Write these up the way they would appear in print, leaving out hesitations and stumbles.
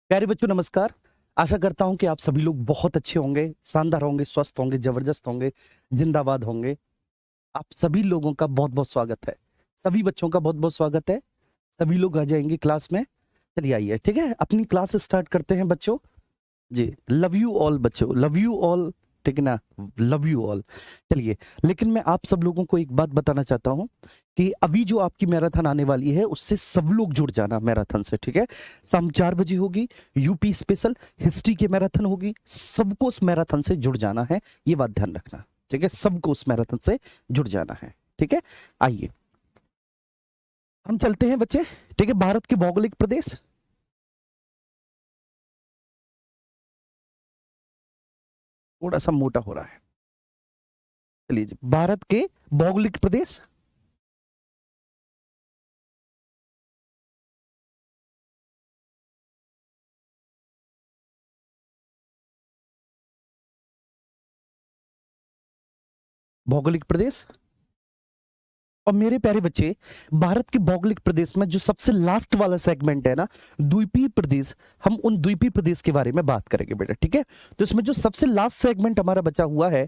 प्यारे बच्चों नमस्कार। आशा करता हूं कि आप सभी लोग बहुत अच्छे होंगे, शानदार होंगे, स्वस्थ होंगे, जबरदस्त होंगे, जिंदाबाद होंगे। आप सभी लोगों का बहुत-बहुत स्वागत है। सभी बच्चों का बहुत-बहुत स्वागत है। सभी लोग आ जाएंगे क्लास में। चलिए आइए, ठीक है, अपनी क्लास स्टार्ट करते हैं बच्चों। जी, लव यू ऑल बच्चों, लव यू ऑल, ठीक है ना, लव यू ऑल। चलिए, लेकिन मैं आप सब लोगों को एक बात बताना चाहता हूं कि अभी जो आपकी मैराथन आने वाली है उससे सब लोग जुड़ जाना मैराथन से, ठीक है। शाम 4 बजे होगी, यूपी स्पेशल हिस्ट्री की मैराथन होगी। सबको उस मैराथन से जुड़ जाना है, ये बात ध्यान रखना, ठीक है। सबको उस मैराथन से जुड़ जाना है, ठीक है। आइए हम चलते हैं बच्चे, ठीक है। भारत के भौगोलिक प्रदेश, थोड़ा सा मोटा हो रहा है। चलिए जी, भारत के भौगोलिक प्रदेश। भौगोलिक प्रदेश। और मेरे प्यारे बच्चे, भारत के भौगोलिक प्रदेश में जो सबसे लास्ट वाला सेगमेंट है ना, द्वीपीय प्रदेश, हम उन द्वीपीय प्रदेश के बारे में बात करेंगे बेटा, ठीक है। तो इसमें जो सबसे लास्ट सेगमेंट हमारा बचा हुआ है,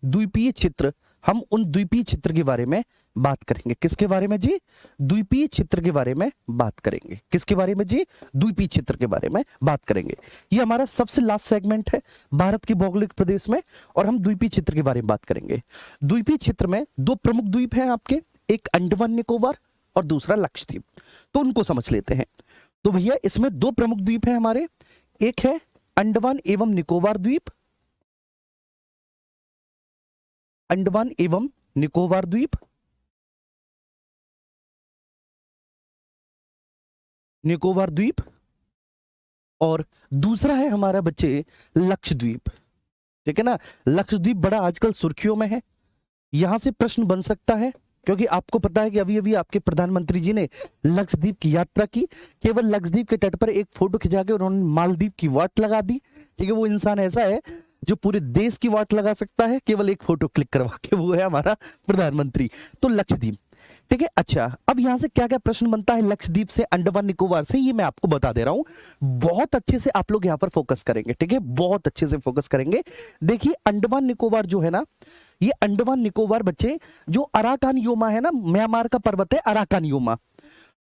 द्वीपीय क्षेत्र, हम उन द्वीपीय क्षेत्र के बारे में बात करेंगे। किसके बारे में जी? द्वीपीय क्षेत्र के बारे में बात करेंगे। किसके बारे में जी? द्वीपीय क्षेत्र के बारे में बात करेंगे। ये हमारा सबसे लास्ट सेगमेंट है भारत के भौगोलिक प्रदेश में, और हम द्वीपीय क्षेत्र के बारे में बात करेंगे। द्वीपीय क्षेत्र में दो प्रमुख द्वीप हैं आपके, एक अंडमान निकोबार और दूसरा लक्षद्वीप। तो उनको समझ लेते हैं। तो भैया इसमें दो प्रमुख द्वीप हैं हमारे, एक है अंडमान एवं निकोबार द्वीप, अंडमान एवं निकोबार द्वीप, निकोबार द्वीप, और दूसरा है हमारा बच्चे लक्षद्वीप, ठीक है ना। लक्षद्वीप बड़ा आजकल सुर्खियों में है। यहां से प्रश्न बन सकता है, क्योंकि आपको पता है कि अभी अभी आपके प्रधानमंत्री जी ने लक्षद्वीप की यात्रा की। केवल लक्षद्वीप के तट पर एक फोटो खिंचा के उन्होंने मालदीव की वाट लगा दी, ठीक है। वो इंसान ऐसा है जो पूरे देश की वाट लगा सकता है केवल एक फोटो क्लिक करवा के, वो है हमारा प्रधानमंत्री। तो लक्षद्वीप, ठीक है। अच्छा, अब यहां से क्या क्या प्रश्न बनता है लक्षद्वीप से, अंडमान निकोबार से, ये मैं आपको बता दे रहा हूं। बहुत अच्छे से आप लोग यहां पर फोकस करेंगे, ठीक है, बहुत अच्छे से फोकस करेंगे। देखिए अंडमान निकोबार जो है ना, ये अंडमान निकोबार बच्चे, जो अराकान योमा है ना, म्यांमार का पर्वत है अराकान योमा।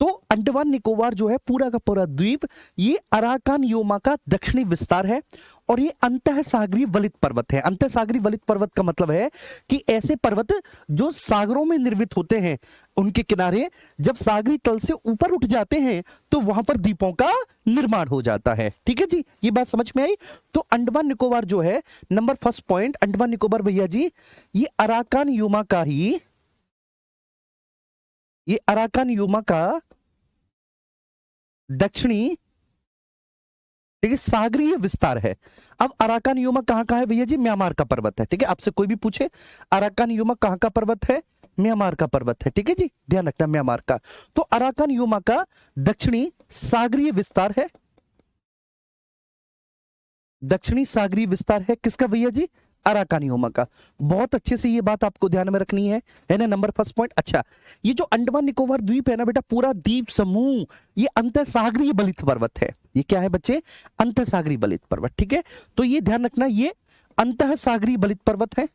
तो अंडमान निकोबार जो है पूरा का पूरा द्वीप, ये अराकान योमा का दक्षिणी विस्तार है। और ये अंतः सागरीय वलित पर्वत है। अंतः सागरीय वलित पर्वत का मतलब है कि ऐसे पर्वत जो सागरों में निर्मित होते हैं, उनके किनारे जब सागरी तल से ऊपर उठ जाते हैं तो वहां पर द्वीपों का निर्माण हो जाता है, ठीक है जी। ये बात समझ में आई। तो अंडमान निकोबार जो है, number first point, Andaman Nicobar भैया जी, ये अराकान योमा का ही, ये अराकान योमा का दक्षिणी, ठीक है, सागरीय विस्तार है। अब अराकान योमा कहां का है भैया जी? म्यांमार का पर्वत है, ठीक है। आपसे कोई भी पूछे अराकान योमा कहां का पर्वत है, म्यांमार का पर्वत है, ठीक है जी, ध्यान रखना म्यांमार का। तो अराकान योमा का दक्षिणी सागरीय विस्तार है, दक्षिणी सागरीय विस्तार है किसका भैया जी? अराकान योमा का। बहुत अच्छे से ये बात आपको ध्यान में रखनी है ना, नंबर फर्स्ट पॉइंट। अच्छा, ये जो अंडमान निकोबार द्वीप है ना बेटा, पूरा द्वीप समूह ये अंतः सागरीय बलित पर्वत है। ये क्या है बच्चे? अंतः सागरीय बलित पर्वत, ठीक है। तो ये ध्यान रखना, ये अंतः सागरीय बलित पर्वत है।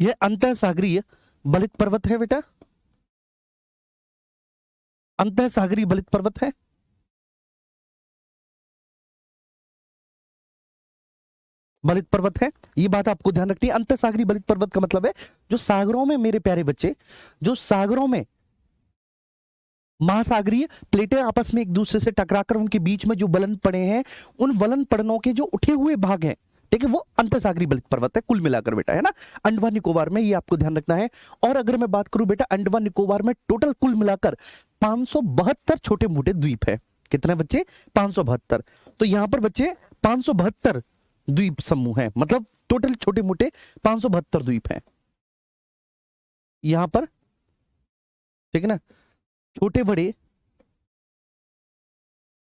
ये अंतः सागरीय बलित पर्वत है बेटा, अंतः सागरीय बलित पर्वत है। बलित पर्वत है, ये बात आपको ध्यान रखनी है। अंतः सागरीय बलित पर्वत का मतलब है जो सागरों में, मेरे प्यारे बच्चे, जो सागरों में महासागरीय प्लेटें आपस में एक दूसरे से टकराकर उनके बीच में जो वलन पड़े हैं, उन वलन पड़नों के जो उठे हुए भाग हैं, ठीक है, वो अंतःसागरीय बलित पर्वत है कुल मिलाकर बेटा, है ना। अंडमान निकोबार में, ये आपको ध्यान रखना है। और अगर मैं बात करूं बेटा, अंडमान निकोबार में टोटल कुल मिलाकर 572 छोटे मोटे द्वीप है। कितने बच्चे? 572। तो यहां पर बच्चे 572 द्वीप समूह है, मतलब टोटल छोटे मोटे 572 द्वीप है यहां पर, ठीक है ना। छोटे बड़े,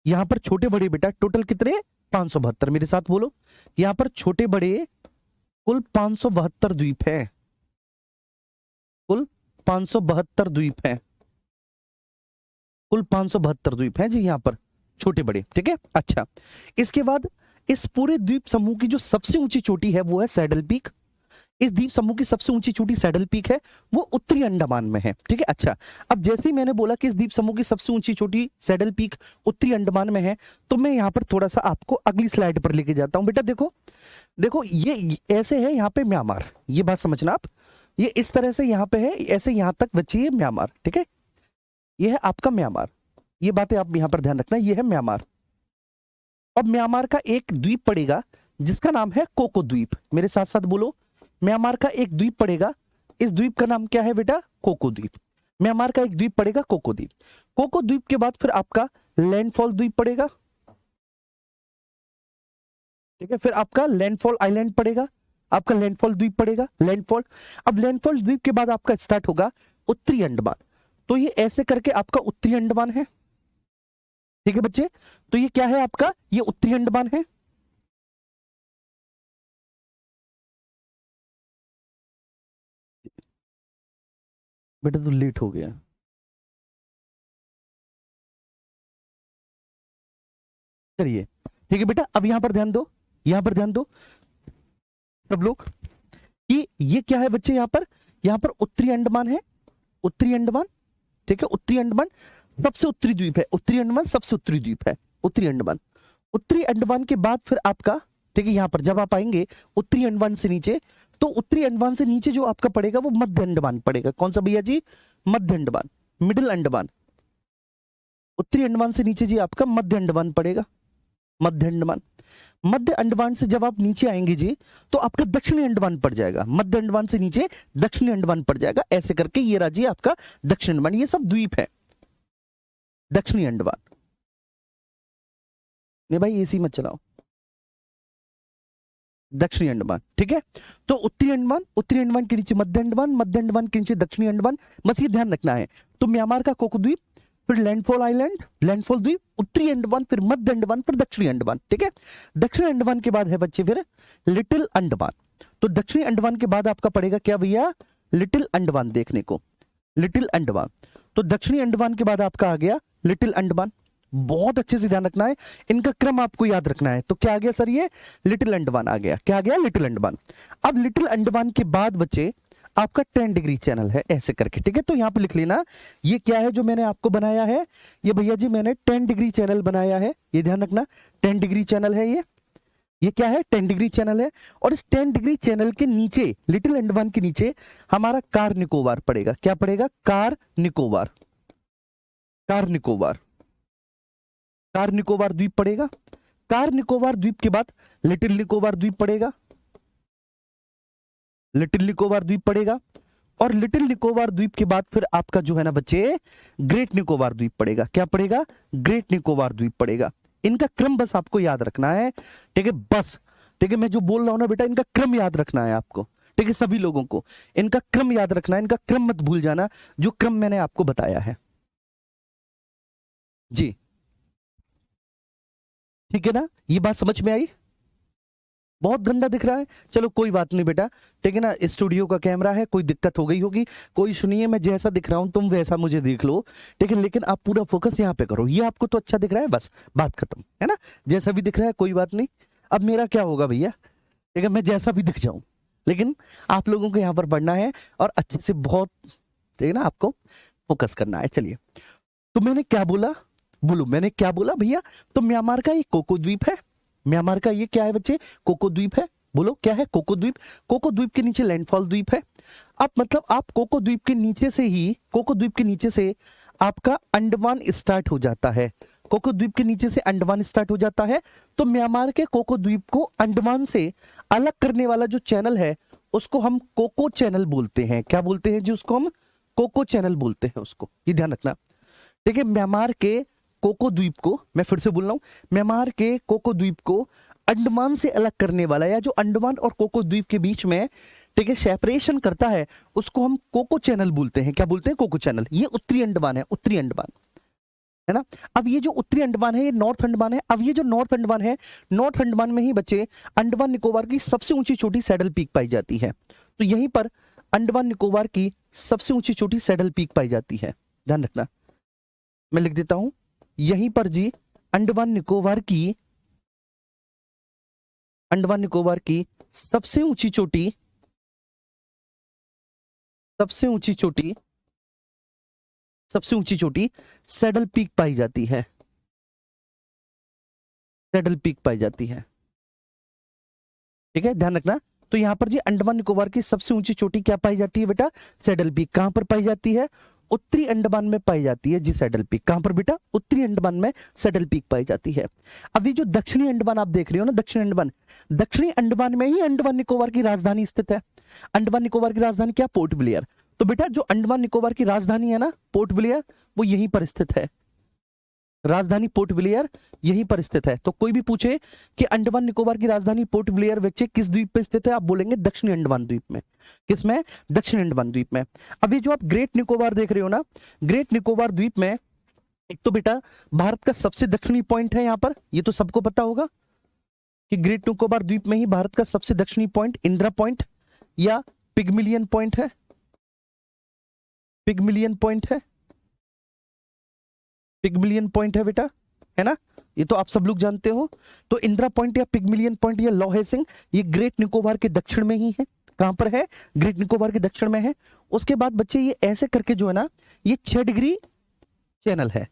यहां पर छोटे बड़े बेटा टोटल कितने? 572। मेरे साथ बोलो, यहां पर छोटे बड़े कुल 572 द्वीप है, कुल 572 द्वीप है। कुल 572 द्वीप हैं जी यहाँ पर, छोटे बड़े, ठीक है। अच्छा, इसके बाद इस पूरे द्वीप समूह की जो सबसे ऊंची चोटी है वो है सैडल पीक। इस द्वीप समूह की सबसे ऊंची चोटी सैडल पीक है, वो उत्तरी अंडमान में है, ठीक है। अच्छा, अब जैसे ही मैंने बोला कि इस द्वीप समूह की सबसे ऊंची चोटी सैडल पीक उत्तरी अंडमान में है, तो मैं यहाँ पर थोड़ा सा आपको अगली स्लाइड पर लेके जाता हूं। बेटा देखो, देखो ये ऐसे है यहाँ पे म्यांमार, ये बात समझना आप, ये इस तरह से यहाँ पे है, ऐसे यहाँ तक बची है म्यांमार, ठीक है। ये है आपका म्यांमार, ये बातें आप यहाँ पर ध्यान रखना, ये है म्यांमार। अब म्यांमार का एक द्वीप पड़ेगा जिसका नाम है कोको द्वीप, मेरे साथ साथ बोलो, म्यांमार का एक द्वीप पड़ेगा, इस द्वीप का नाम क्या है बेटा, कोको द्वीप। म्यांमार का एक द्वीप पड़ेगा कोको द्वीप। कोको द्वीप के बाद फिर आपका लैंडफॉल द्वीप पड़ेगा, ठीक है। फिर आपका लैंडफॉल आइलैंड पड़ेगा, आपका लैंडफॉल द्वीप पड़ेगा, लैंडफॉल। अब लैंडफॉल द्वीप के बाद आपका स्टार्ट होगा उत्तरी अंडमान, तो ये ऐसे करके आपका उत्तरी अंडमान है, ठीक है बच्चे। तो ये क्या है आपका, ये उत्तरी अंडमान है। बेटा तो लेट हो गया, चलिए ठीक है बेटा। अब यहां पर ध्यान दो, यहां पर ध्यान दो सब लोग, कि ये क्या है बच्चे, यहां पर उत्तरी अंडमान है, उत्तरी अंडमान, ठीक है। उत्तरी अंडमान सबसे उत्तरी द्वीप है, उत्तरी अंडमान सबसे उत्तरी द्वीप है, उत्तरी अंडमान। उत्तरी अंडमान के बाद फिर आपका, ठीक है, यहां पर जब आप आएंगे उत्तरी अंडमान से नीचे, तो उत्तरी अंडमान से नीचे जो आपका पड़ेगा वो मध्य अंडमान पड़ेगा। कौन सा भैया जी, मध्य अंडमान, मिडिल अंडमान। उत्तरी अंडमान से नीचे जी आपका मध्य अंडमान पड़ेगा, मध्य अंडमान। मध्य अंडमान से जब आप नीचे आएंगे जी, तो आपका दक्षिणी अंडमान पड़ जाएगा, मध्य अंडमान से नीचे दक्षिणी अंडमान पड़ जाएगा, ऐसे करके ये राज्य आपका दक्षिण अंडमान। ये सब द्वीप है, दक्षिणी अंडमान। नहीं भाई एसी मत चलाओ, दक्षिणी अंडमान, ठीक है। तो उत्तरी अंडमान, उत्तरी अंडमान के नीचे मध्य अंडमान, मध्य अंडमान के नीचे दक्षिणी अंडमान, बस ये ध्यान रखना है। तो म्यांमार का कोको द्वीप, फिर लैंडफॉल आइलैंड, लैंडफॉल द्वीप, उत्तरी अंडमान, फिर मध्य अंडमान, फिर दक्षिणी अंडमान, ठीक है। दक्षिणी अंडमान के बाद है बच्चे फिर लिटिल अंडमान। तो दक्षिणी अंडमान के बाद आपका पड़ेगा क्या भैया, लिटिल अंडमान देखने को, लिटिल अंडमान। तो दक्षिणी अंडमान के बाद आपका आ गया लिटिल अंडमान। बहुत अच्छे से ध्यान रखना है, इनका क्रम आपको याद रखना है। तो क्या आ गया सर, ये लिटिल अंडमान आ गया, क्या आ गया, लिटिल अंडमान। अब लिटिल अंडमान के बाद बच्चे आपका 10 डिग्री चैनल है, ऐसे करके, ठीक है। तो यहां पे लिख लेना, ये क्या है जो मैंने आपको बनाया है, ये भैया जी मैंने 10 डिग्री चैनल बनाया है, ये ध्यान रखना, 10 डिग्री चैनल है ये क्या है, 10 डिग्री चैनल है। और इस 10 डिग्री चैनल के नीचे, लिटिल अंडमान के नीचे हमारा कार निकोबार पड़ेगा। क्या पड़ेगा, car Nicobar, car Nicobar, car Nicobar द्वीप पड़ेगा। कार निकोबार द्वीप के बाद लिटिल निकोबार द्वीप पड़ेगा, लिटिल निकोबार द्वीप पड़ेगा। और लिटिल निकोबार द्वीप के बाद फिर आपका जो है ना बच्चे, ग्रेट निकोबार द्वीप पड़ेगा। क्या पड़ेगा, ग्रेट निकोबार द्वीप पड़ेगा। इनका क्रम बस आपको याद रखना है, ठीक है, बस, ठीक है। मैं जो बोल रहा हूं ना बेटा, इनका क्रम याद रखना है आपको, ठीक है। सभी लोगों को इनका क्रम याद रखना है, इनका क्रम मत भूल जाना, जो क्रम मैंने आपको बताया है जी, ठीक है ना। ये बात समझ में आई, बहुत गंदा दिख रहा है, चलो कोई बात नहीं बेटा, ठीक है ना। स्टूडियो का कैमरा है, कोई दिक्कत हो गई होगी, कोई सुनिए, मैं जैसा दिख रहा हूं तुम वैसा मुझे देख लो, ठीक है। लेकिन आप पूरा फोकस यहाँ पे करो, ये आपको तो अच्छा दिख रहा है, बस बात खत्म, है ना। जैसा भी दिख रहा है कोई बात नहीं। अब मेरा क्या होगा भैया, ठीक है, मैं जैसा भी दिख जाऊं, लेकिन आप लोगों को यहाँ पर पढ़ना है और अच्छे से बहुत, ठीक है ना, आपको फोकस करना है। चलिए, तो मैंने क्या बोला, बोलो मैंने क्या बोला भैया। तो म्यांमार का ये कोको द्वीप है, म्यांमार का ये क्या है बच्चे, कोको द्वीप है। बोलो क्या है, कोको द्वीप। कोको द्वीप के नीचे लैंडफॉल द्वीप है। अब मतलब आप कोको द्वीप के नीचे से ही, कोको द्वीप के नीचे से आपका अंडमान स्टार्ट हो जाता है, कोको द्वीप के नीचे से अंडमान स्टार्ट हो जाता है। तो म्यांमार के कोको द्वीप को अंडमान से अलग करने वाला जो चैनल है उसको हम कोको चैनल बोलते हैं। क्या बोलते हैं जी, उसको हम कोको चैनल बोलते हैं उसको, ये ध्यान रखना, ठीक है। म्यांमार के कोको द्वीप को, मैं फिर से बोल रहा हूं, म्यांमार के कोको द्वीप को अंडमान से अलग करने वाला, या जो अंडमान और कोको द्वीप के बीच में, ठीक है, सेपरेशन करता है, उसको हम कोको चैनल बोलते हैं। क्या बोलते हैं, कोको चैनल। ये उत्तरी अंडमान है, उत्तरी अंडमान, है ना। अब ये जो उत्तरी अंडमान है ये नॉर्थ अंडमान है। अब ये जो नॉर्थ अंडमान है, नॉर्थ अंडमान में ही बच्चे अंडमान निकोबार की सबसे ऊंची चोटी सैडल पीक पाई जाती है। तो यहीं पर अंडमान निकोबार की सबसे ऊंची चोटी सैडल पीक पाई जाती है, ध्यान रखना। मैं लिख देता हूं, यहीं पर जी अंडमान निकोबार की सबसे ऊंची चोटी, सबसे ऊंची चोटी सैडल पीक पाई जाती है, सैडल पीक पाई जाती है। ठीक है, ध्यान रखना। तो यहां पर जी अंडमान निकोबार की सबसे ऊंची चोटी क्या पाई जाती है बेटा? Saddle peak. कहां पर पाई जाती है? उत्तरी अंडमान में पाई जाती है जी सैडल पीक। कहां पर बेटा? उत्तरी अंडमान में सैडल पीक पाई जाती है। अभी जो दक्षिणी अंडमान आप देख रहे हो ना, दक्षिणी अंडमान में ही अंडमान निकोबार की राजधानी स्थित है। अंडमान निकोबार की राजधानी क्या? Port Blair. तो बेटा जो अंडमान निकोबार की राजधानी है ना, पोर्ट ब्लेयर, वो यहीं पर स्थित है। राजधानी पोर्ट ब्लेयर यहीं पर स्थित है। तो कोई भी पूछे कि अंडमान निकोबार की राजधानी पोर्ट ब्लेयर बच्चे किस द्वीप पे स्थित है, आप बोलेंगे दक्षिणी अंडमान द्वीप में। किसमें? दक्षिण अंडमान द्वीप में। अभी जो आप ग्रेट निकोबार देख रहे हो ना, ग्रेट निकोबार द्वीप में एक तो बेटा भारत का सबसे दक्षिणी पॉइंट है यहां पर, ये तो सबको पता होगा कि ग्रेट निकोबार द्वीप में ही भारत का सबसे दक्षिणी पॉइंट इंदिरा पॉइंट या पिगमिलियन पॉइंट है, पिगमिलियन पॉइंट है, पिगमिलियन पॉइंट है बेटा, है ना, ये तो आप सब लोग जानते हो। तो इंदिरा पॉइंट या पिगमिलियन पॉइंट या लॉहेसिंग, ये ग्रेट निकोबार के दक्षिण में ही है। कहां पर है? ग्रेट निकोबार के दक्षिण में है। उसके बाद बच्चे ये ऐसे करके जो है ना, ये 6 डिग्री चैनल है,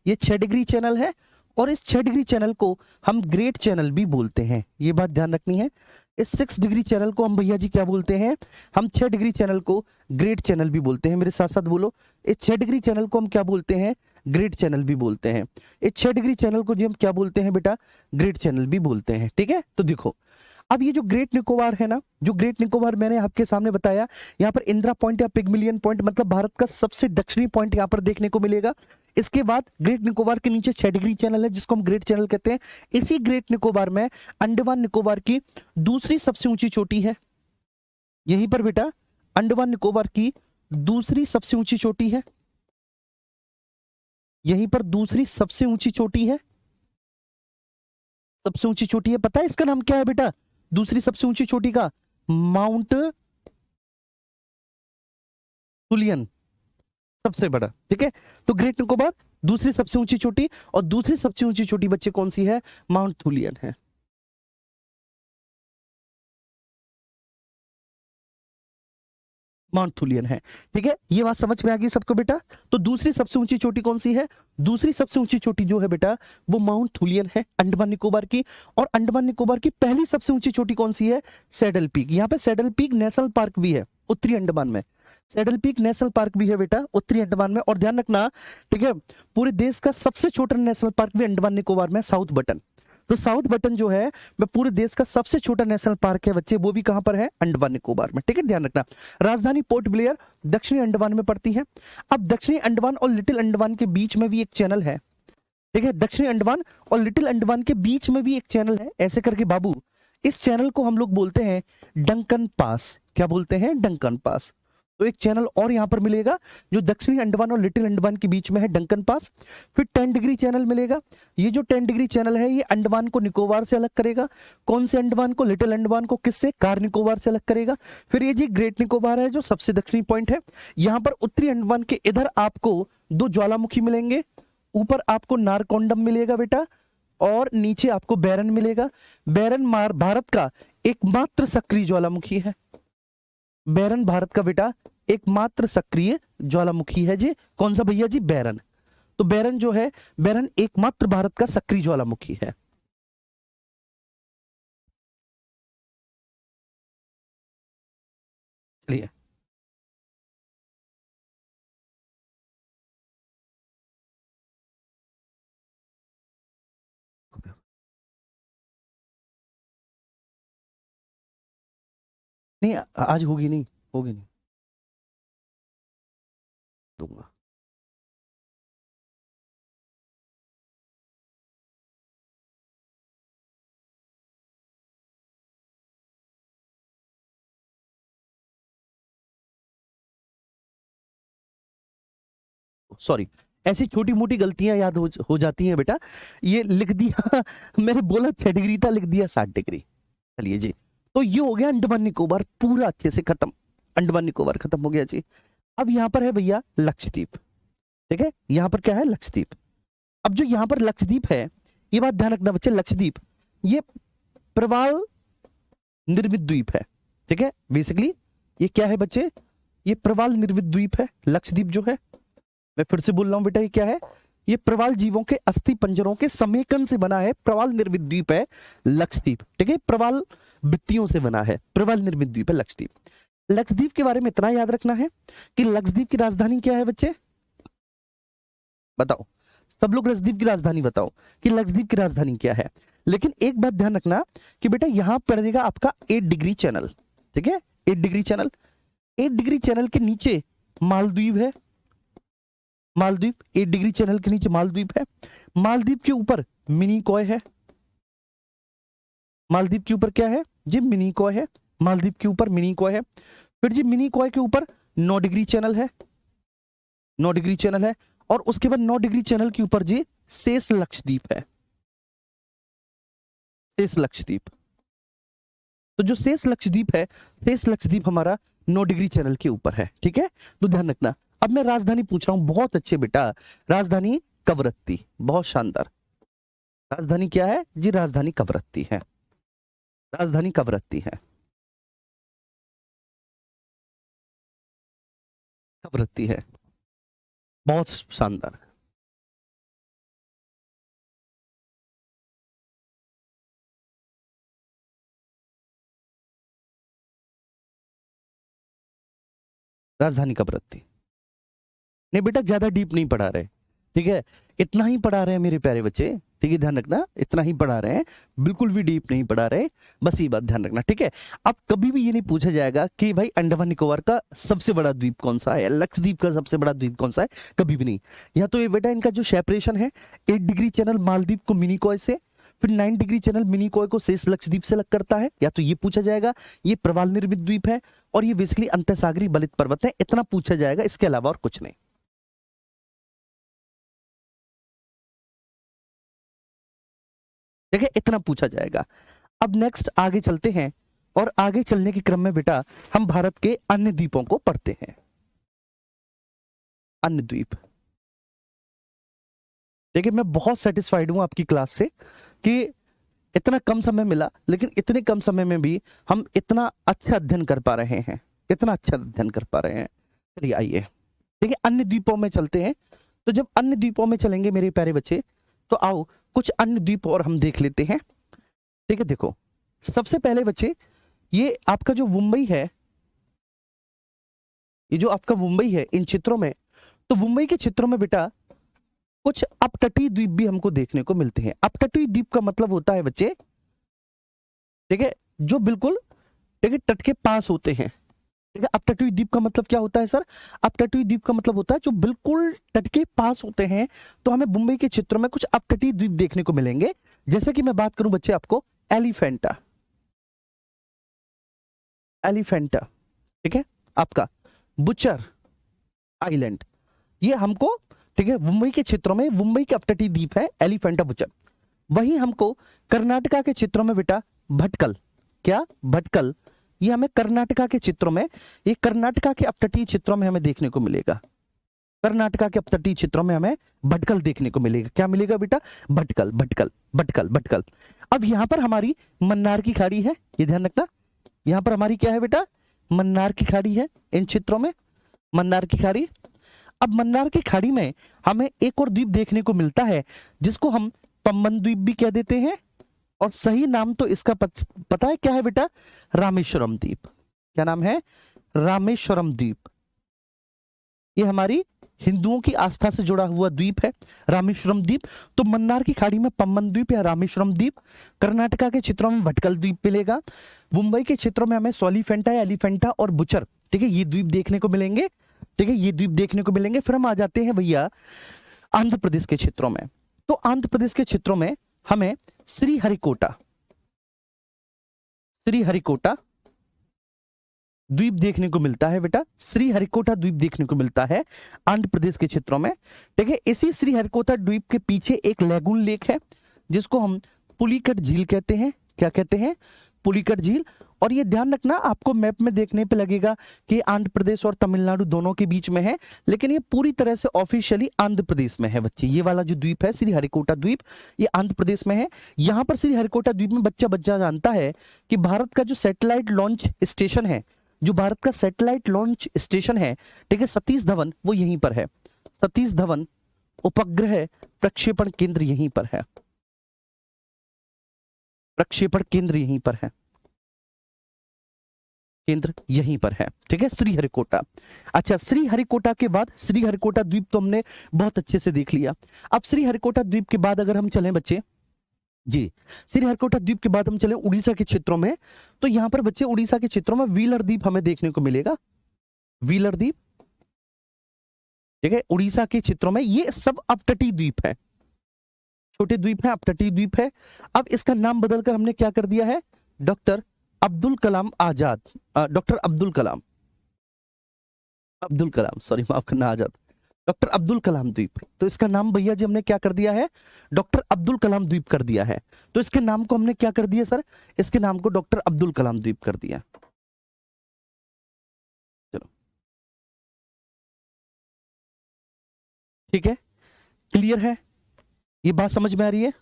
ये 6 डिग्री चैनल है, और इस 6 डिग्री चैनल को हम ग्रेट चैनल भी बोलते हैं। ये बात ध्यान रखनी है। इस 6 डिग्री चैनल को हम भैया जी क्या बोलते हैं? हम 6 डिग्री चैनल को ग्रेट चैनल भी बोलते हैं। मेरे साथ साथ बोलो, इस 6 डिग्री चैनल को हम क्या बोलते हैं? ग्रेट चैनल भी बोलते हैं। इस 6 डिग्री चैनल को जी हम क्या बोलते हैं बेटा? ग्रेट चैनल भी बोलते हैं। ठीक है, तो देखो अब ये जो ग्रेट निकोबार है ना, जो ग्रेट निकोबार मैंने आपके सामने बताया, यहाँ पर इंदिरा पॉइंट या पिगमिलियन पॉइंट मतलब भारत का सबसे दक्षिणी पॉइंट यहाँ पर देखने को मिलेगा। इसके बाद ग्रेट निकोबार के नीचे 6 डिग्री चैनल है जिसको हम ग्रेट चैनल कहते हैं। इसी ग्रेट निकोबार में अंडमान निकोबार की दूसरी सबसे ऊंची चोटी है। यहीं पर बेटा अंडमान निकोबार की दूसरी सबसे ऊंची चोटी है, यहीं पर दूसरी सबसे ऊंची चोटी है। सबसे ऊंची चोटी है, पता है इसका नाम क्या है बेटा? दूसरी सबसे ऊंची चोटी का माउंट थुलियन, सबसे बड़ा। ठीक है, तो ग्रेट निकोबार दूसरी सबसे ऊंची चोटी, और दूसरी सबसे ऊंची चोटी बच्चे कौन सी है? माउंट थुलियन है। माउंट थुलियन है। ठीक है, ये बात समझ में आ गई सबको बेटा? तो दूसरी सबसे ऊंची चोटी कौन सी है? दूसरी सबसे ऊंची चोटी जो है बेटा वो माउंट थुलियन है अंडमान निकोबार की। और अंडमान निकोबार की पहली सबसे ऊंची चोटी कौन सी है? Saddle peak. यहाँ पे सैडल पीक नेशनल पार्क भी है उत्तरी अंडमान में, सैडल पीक नेशनल पार्क भी है बेटा उत्तरी अंडमान में। और ध्यान रखना, ठीक है, पूरे देश का सबसे छोटा नेशनल पार्क भी अंडमान निकोबार में, साउथ बटन। तो साउथ बटन जो है वह पूरे देश का सबसे छोटा नेशनल पार्क है बच्चे, वो भी कहां पर है? अंडमान निकोबार में। ठीक है, ध्यान रखना। राजधानी पोर्ट ब्लेयर दक्षिणी अंडमान में पड़ती है। अब दक्षिणी अंडमान और लिटिल अंडमान के बीच में भी एक चैनल है। ठीक है, दक्षिणी अंडमान और लिटिल अंडमान के बीच में भी एक चैनल है, ऐसे करके बाबू। इस चैनल को हम लोग बोलते हैं डंकन पास। क्या बोलते हैं? Duncan pass. तो एक चैनल और यहां पर मिलेगा जो दक्षिणी अंडमान और लिटिल अंडमान के बीच में है, डंकन पास। फिर 10 डिग्री चैनल मिलेगा। ये जो 10 डिग्री चैनल है ये अंडमान को निकोबार से अलग करेगा। कौन से अंडमान को? लिटिल अंडमान को। किससे? कार निकोबार से अलग करेगा। फिर ये जी ग्रेट निकोबार है जो सबसे दक्षिणी पॉइंट है। यहां पर उत्तरी अंडमान के इधर आपको 2 ज्वालामुखी मिलेंगे, ऊपर आपको नारकोंडम मिलेगा बेटा, और नीचे आपको बैरन मिलेगा। बैरन भारत का एकमात्र सक्रिय ज्वालामुखी है। बैरन भारत का बेटा एकमात्र सक्रिय ज्वालामुखी है जी। कौन सा भैया जी? बैरन। तो बैरन जो है, बैरन एकमात्र भारत का सक्रिय ज्वालामुखी है। चलिए, नहीं आज होगी नहीं, होगी नहीं, दूंगा। सॉरी, ऐसी छोटी मोटी गलतियां याद हो जाती हैं बेटा। ये लिख दिया मैंने बोला 6 डिग्री था, लिख दिया 60 डिग्री। चलिए जी, तो ये हो गया अंडमान निकोबार पूरा अच्छे से खत्म। अंडमान निकोबार खत्म हो गया जी। अब यहां पर है भैया लक्षद्वीप। ठीक है, यहां पर क्या है, लक्षद्वीप। अब जो यहां पर लक्षद्वीप है, ये बात ध्यान रखना बच्चे, लक्षद्वीप ये प्रवाल निर्मित द्वीप है। ठीक है, बेसिकली ये क्या है बच्चे, ये प्रवाल निर्मित द्वीप है लक्षद्वीप जो है। मैं फिर से बोल रहा हूं बेटा, ये क्या है, ये प्रवाल जीवों के अस्थि पंजरों के समेकन से बना है प्रवाल निर्मित द्वीप है लक्षद्वीप। ठीक है, प्रवाल भित्तियों से बना है, प्रवाल निर्मित द्वीप है लक्षद्वीप। लक्षद्वीप के बारे में इतना याद रखना है कि लक्षद्वीप की राजधानी क्या है बच्चे, बताओ सब लोग, लक्षद्वीप की राजधानी बताओ कि लक्षद्वीप की राजधानी क्या है। लेकिन एक बात ध्यान रखना कि बेटा यहां पड़ेगा आपका 8 डिग्री चैनल। ठीक है, 8 डिग्री चैनल, 8 डिग्री चैनल के नीचे मालदीव है, मालदीव 8 डिग्री चैनल के नीचे मालदीव है। मालदीव के ऊपर मिनिकॉय है, मालदीव के ऊपर क्या है जी, मिनिकॉय है, मालदीव के ऊपर मिनिकॉय है। फिर जी मिनिकॉय के ऊपर 9 डिग्री चैनल है, 9 डिग्री चैनल है। और उसके बाद 9 डिग्री चैनल के ऊपर जी शेष लक्षद्वीप है, शेष लक्षद्वीप। तो जो शेष लक्षद्वीप है, शेष लक्षद्वीप हमारा 9 डिग्री चैनल के ऊपर है। ठीक है, तो ध्यान रखना। अब मैं राजधानी पूछ रहा हूं, बहुत अच्छे बेटा, राजधानी कवरत्ती, बहुत शानदार। राजधानी क्या है जी, राजधानी कवरत्ती है, राजधानी कवरत्ती है, कवरत्ती है, बहुत शानदार। राजधानी कवरत्ती। नहीं बेटा, ज्यादा डीप नहीं पढ़ा रहे, ठीक है, इतना ही पढ़ा रहे हैं मेरे प्यारे बच्चे। ठीक है, ध्यान रखना, इतना ही पढ़ा रहे हैं, बिल्कुल भी डीप नहीं पढ़ा रहे, बस ये बात ध्यान रखना। ठीक है, अब कभी भी ये नहीं पूछा जाएगा कि भाई अंडमान निकोबार का सबसे बड़ा द्वीप कौन सा है, लक्षद्वीप का सबसे बड़ा द्वीप कौन सा है, कभी भी नहीं। या तो ये बेटा इनका जो सेपरेशन है, 8 डिग्री चैनल मालदीव को मिनिकॉय से, फिर 9 डिग्री चैनल मिनिकॉय को शेष लक्षद्वीप से अलग करता है, या तो ये पूछा जाएगा ये प्रवाल निर्मित द्वीप है और ये बेसिकली अंतःसागरीय बलित पर्वत है, इतना पूछा जाएगा, इसके अलावा और कुछ नहीं। ठीक है, इतना पूछा जाएगा। अब नेक्स्ट आगे चलते हैं, और आगे चलने के क्रम में बेटा हम भारत के अन्य द्वीपों को पढ़ते हैं। अन्य द्वीप, देखिए मैं बहुत सेटिस्फाइड हूं आपकी क्लास से कि इतना कम समय मिला, लेकिन इतने कम समय में भी हम इतना अच्छा अध्ययन कर पा रहे हैं, इतना अच्छा अध्ययन कर पा रहे हैं। चलिए आइए, ठीक है, अन्य द्वीपों में चलते हैं। तो जब अन्य द्वीपों में चलेंगे मेरे प्यारे बच्चे, तो आओ कुछ अन्य द्वीप और हम देख लेते हैं। ठीक है, देखो सबसे पहले बच्चे, ये आपका जो मुंबई है, ये जो आपका मुंबई है, इन क्षेत्रों में, तो मुंबई के क्षेत्रों में बेटा कुछ अपतटीय द्वीप भी हमको देखने को मिलते हैं। अपतटीय द्वीप का मतलब होता है बच्चे, ठीक है, जो बिल्कुल, ठीक है, तट के पास होते हैं। ठीक है, अपतटीय द्वीप का मतलब क्या होता है सर, अपतटीय द्वीप का मतलब होता है जो बिल्कुल तट के पास होते हैं। तो हमें मुंबई के क्षेत्रों में कुछ अपतटीय द्वीप देखने को मिलेंगे, जैसे कि मैं बात करूं बच्चे आपको एलिफेंटा, एलिफेंटा, ठीक है, आपका बुचर आइलैंड, ये हमको, ठीक है, मुंबई के क्षेत्रों में, मुंबई के अपतटीय द्वीप है एलिफेंटा बुचर। वहीं हमको कर्नाटका के क्षेत्रों में बेटा भटकल, क्या भटकल, ये हमें कर्नाटका के क्षेत्रों में, ये कर्नाटका के अपतटीय क्षेत्रों में हमें देखने को मिलेगा। कर्नाटका के अपतटीय क्षेत्रों में हमें भटकल देखने को मिलेगा। क्या मिलेगा बेटा, भटकल, भटकल, भटकल, भटकल। अब यहां पर हमारी मन्नार की खाड़ी है, ये ध्यान रखना, यहां पर हमारी क्या है बेटा, मन्नार की खाड़ी है, इन क्षेत्रों में मन्नार की खाड़ी। अब मन्नार की खाड़ी में हमें एक और द्वीप देखने को मिलता है, जिसको हम पम्बन द्वीप भी कह देते हैं, और सही नाम तो इसका पता है क्या है बेटा, रामेश्वरम द्वीप। क्या नाम है, रामेश्वरम द्वीप। ये हमारी हिंदुओं की आस्था से जुड़ा हुआ द्वीप है, रामेश्वरम द्वीप। तो मन्नार की खाड़ी में पम्बन द्वीप या रामेश्वरम द्वीप, कर्नाटका के क्षेत्रों में भटकल द्वीप मिलेगा, मुंबई के क्षेत्रों में हमें सोलिफेंटा या एलिफेंटा और बुचर, ठीक है, ये द्वीप देखने को मिलेंगे। ठीक है, ये द्वीप देखने को मिलेंगे। फिर हम आ जाते हैं भैया आंध्र प्रदेश के क्षेत्रों में। तो आंध्र प्रदेश के क्षेत्रों में हमें श्रीहरिकोटा, श्रीहरिकोटा द्वीप देखने को मिलता है बेटा, श्रीहरिकोटा द्वीप देखने को मिलता है आंध्र प्रदेश के क्षेत्रों में। ठीक है, इसी श्रीहरिकोटा द्वीप के पीछे एक लैगून लेक है, जिसको हम पुलिकट झील कहते हैं। क्या कहते हैं, पुलिकट झील। और ये ध्यान रखना, आपको मैप में देखने पे लगेगा कि आंध्र प्रदेश और तमिलनाडु दोनों के बीच में है, लेकिन ये पूरी तरह से ऑफिशियली आंध्र प्रदेश में है बच्चे। ये वाला जो द्वीप है श्रीहरिकोटा द्वीप, ये आंध्र प्रदेश में है। यहाँ पर श्रीहरिकोटा द्वीप में बच्चा बच्चा जानता है कि भारत का जो सैटेलाइट लॉन्च स्टेशन है, जो भारत का सैटेलाइट लॉन्च स्टेशन है, ठीक है, सतीश धवन, वो यहीं पर है। सतीश धवन उपग्रह प्रक्षेपण केंद्र यहीं पर है, प्रक्षेपण केंद्र यहीं पर है, केंद्र यहीं पर है, ठीक है, श्रीहरिकोटा। अच्छा, श्रीहरिकोटा के बाद श्रीहरिकोटा द्वीप तो हमने बहुत अच्छे से देख लिया। अब श्रीहरिकोटा द्वीप के बाद अगर हम चलें बच्चे जी, श्रीहरिकोटा द्वीप के बाद हम चले उड़ीसा के क्षेत्रों में, तो यहां पर बच्चे उड़ीसा के क्षेत्रों में व्हीलर द्वीप हमें देखने को मिलेगा। व्हीलर द्वीप, ठीक है, उड़ीसा के क्षेत्रों में ये सब अपतटीय द्वीप है, छोटे द्वीप है, अपतटीय द्वीप है। अब इसका नाम बदलकर हमने क्या कर दिया है, doctor Abdul Kalam Azad, doctor Abdul Kalam, sorry माफ करना, आजाद, डॉक्टर अब्दुल कलाम द्वीप। तो इसका नाम भैया जी हमने क्या कर दिया है, डॉक्टर अब्दुल कलाम द्वीप कर दिया है। तो इसके नाम को हमने क्या कर दिया सर, इसके नाम को डॉक्टर अब्दुल कलाम द्वीप कर दिया। चलो ठीक है, क्लियर है, ये बात समझ में आ रही है।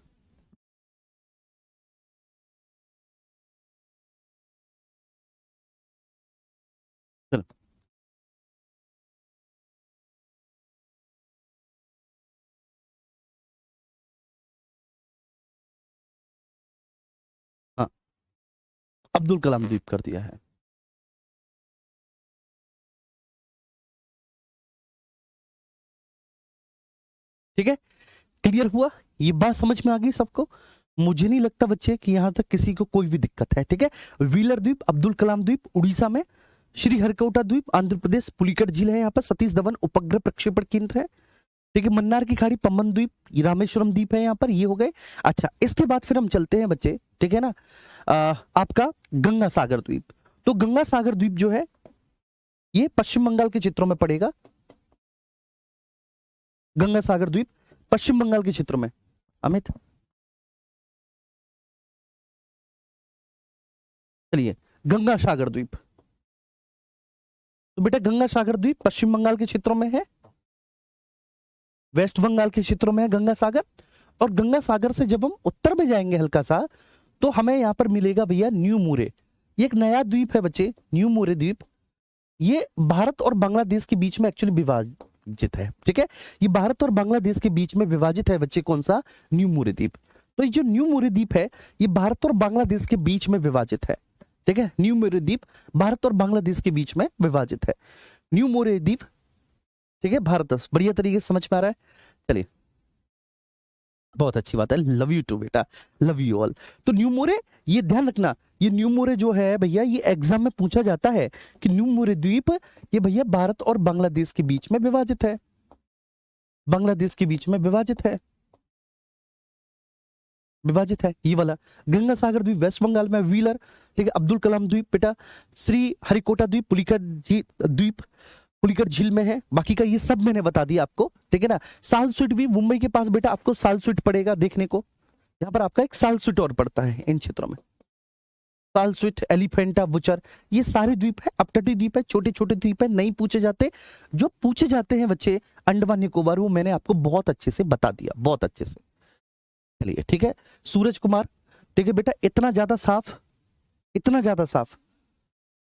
चलो हाँ, अब्दुल कलाम द्वीप कर दिया है। ठीक है, क्लियर हुआ, ये बात समझ में आ गई सबको। मुझे नहीं लगता बच्चे कि यहां तक किसी को कोई भी दिक्कत है। ठीक है, व्हीलर द्वीप, अब्दुल कलाम द्वीप उड़ीसा में, श्रीहरिकोटा द्वीप आंध्र प्रदेश, पुलिकट झील है यहाँ पर, सतीश धवन उपग्रह प्रक्षेपण केंद्र है। ठीक है, मन्नार की खाड़ी, पम्बन द्वीप, रामेश्वरम द्वीप है यहाँ पर, ये हो गए। अच्छा, इसके बाद फिर हम चलते हैं बच्चे, ठीक है ना, आपका गंगा सागर द्वीप। तो गंगा सागर द्वीप जो है ये पश्चिम बंगाल के चित्रों में पड़ेगा। गंगा सागर द्वीप पश्चिम बंगाल के क्षेत्र में, अमित चलिए, गंगा सागर द्वीप, तो बेटा गंगा सागर द्वीप पश्चिम बंगाल के क्षेत्रों में है, वेस्ट बंगाल के क्षेत्रों में है गंगा सागर। और गंगा सागर से जब हम उत्तर में जाएंगे हल्का सा, तो हमें यहां पर मिलेगा भैया न्यू मोरे। ये एक नया द्वीप है बच्चे, न्यू मोरे द्वीप। ये भारत और बांग्लादेश के बीच में एक्चुअली विभाजित है। ठीक है, ये भारत और बांग्लादेश के बीच में विभाजित है बच्चे, कौन सा, न्यू मोरे द्वीप। तो ये जो न्यू मोरे द्वीप है, ये भारत और बांग्लादेश के बीच में विभाजित है। ठीक है, न्यू मोरे द्वीप भारत और बांग्लादेश के बीच में विभाजित है, न्यू मोरे द्वीप। ठीक है, भारत, बढ़िया तरीके से समझ में आ रहा है। चलिए, बहुत अच्छी बात है, लव यू टू बेटा, लव यू ऑल। तो न्यू मोरे, ये ध्यान रखना, ये न्यू मोरे जो है भैया, ये एग्जाम में पूछा जाता है कि न्यू मोरे द्वीप ये भैया भारत और बांग्लादेश के बीच में विभाजित है, बांग्लादेश के बीच में विभाजित है, विभाजित है ये वाला। गंगा सागर द्वीप वेस्ट बंगाल में, व्हीलर, ठीक है, अब्दुल कलाम द्वीप बेटा श्री हरिकोटा द्वीप, पुलिकट द्वीप पुलिकट झील में है। बाकी का ये सब मैंने बता दिया आपको, ठीक है ना। साल स्वीट भी मुंबई के पास बेटा, आपको साल स्वीट पड़ेगा देखने को, यहाँ पर आपका एक साल स्वीट और पड़ता है इन क्षेत्रों में। साल स्वीट, एलिफेंटा, बुचर, ये सारे द्वीप है, अपतटीय द्वीप है, छोटे छोटे द्वीप है, नहीं पूछे जाते। जो पूछे जाते हैं बच्चे अंडमान निकोबार, वो मैंने आपको बहुत अच्छे से बता दिया, बहुत अच्छे से। चलिए ठीक है, सूरज कुमार, ठीक है बेटा, इतना ज्यादा साफ, इतना ज्यादा साफ,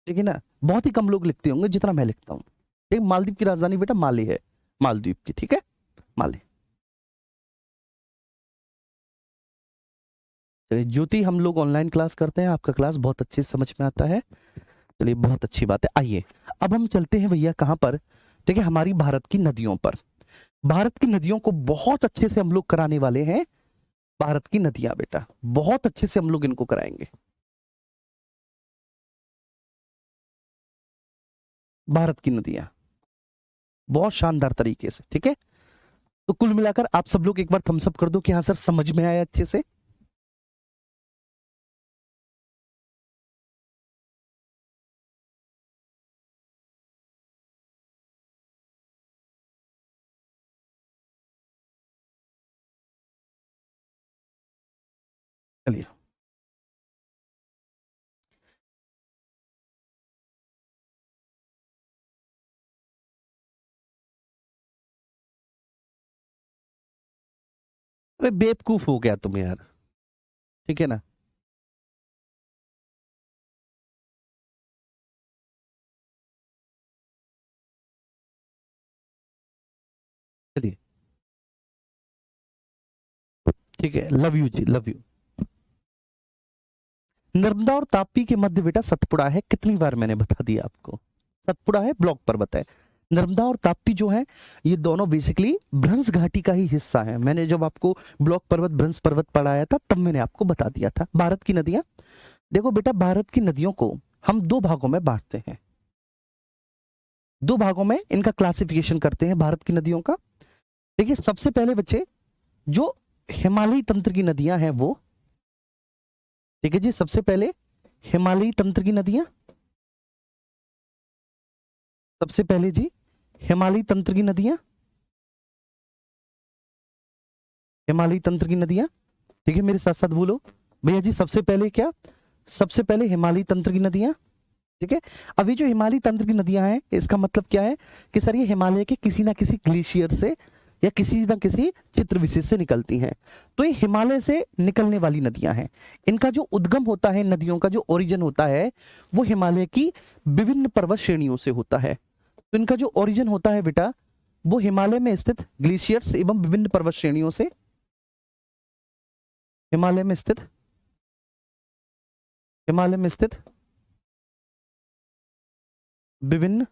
ठीक है ना, बहुत ही कम लोग लिखते होंगे जितना मैं लिखता हूँ। ठीक, मालदीव की राजधानी बेटा माले है, मालदीव की, ठीक है, माले। चलिए ज्योति, हम लोग ऑनलाइन क्लास करते हैं, आपका क्लास बहुत अच्छे से समझ में आता है। चलिए बहुत अच्छी बात है। आइए अब हम चलते हैं भैया कहाँ पर, ठीक है, हमारी भारत की नदियों पर। भारत की नदियों को बहुत अच्छे से हम लोग कराने वाले हैं। भारत की नदियां बेटा बहुत अच्छे से हम लोग इनको कराएंगे, भारत की नदियां बहुत शानदार तरीके से। ठीक है, तो कुल मिलाकर आप सब लोग एक बार थम्स अप कर दो कि हाँ सर समझ में आया अच्छे से। चलिए अबे बेवकूफ हो गया तुम यार, ठीक है ना। चलिए ठीक है, love you ji, love you. Narmada और ताप्ती के मध्य बेटा सतपुड़ा है, कितनी बार मैंने बता दिया आपको, सतपुड़ा है, ब्लॉक पर्वत है। नर्मदा और ताप्ती जो है ये दोनों बेसिकली भ्रंश घाटी का ही हिस्सा है। मैंने जब आपको ब्लॉक पर्वत भ्रंश पर्वत पढ़ाया था तब मैंने आपको बता दिया था। भारत की नदियां, देखो बेटा भारत की नदियों को हम दो भागों में बांटते हैं, दो भागों में इनका क्लासिफिकेशन करते हैं भारत की नदियों का। देखिए सबसे पहले बच्चे जो हिमालयी तंत्र की नदियां हैं वो, ठीक है जी, सबसे पहले हिमालयी तंत्र की नदियां, सबसे पहले जी हिमालयी तंत्र की नदियां, हिमालयी तंत्र की नदियां, ठीक है मेरे साथ साथ बोलो भैया जी, सबसे पहले क्या, सबसे पहले हिमालयी तंत्र की नदियां, ठीक है। अभी जो हिमालयी तंत्र की नदियां हैं इसका मतलब क्या है कि सर ये हिमालय के किसी ना किसी ग्लेशियर से या किसी ना किसी चित्र विशेष से निकलती हैं। तो ये हिमालय से निकलने वाली नदियां हैं। इनका जो उद्गम होता है, नदियों का जो ओरिजिन होता है वो हिमालय की विभिन्न पर्वत श्रेणियों से होता है। तो इनका जो ओरिजिन होता है बेटा वो हिमालय में स्थित ग्लेशियर्स एवं विभिन्न पर्वत श्रेणियों से, हिमालय में स्थित, हिमालय में स्थित विभिन्न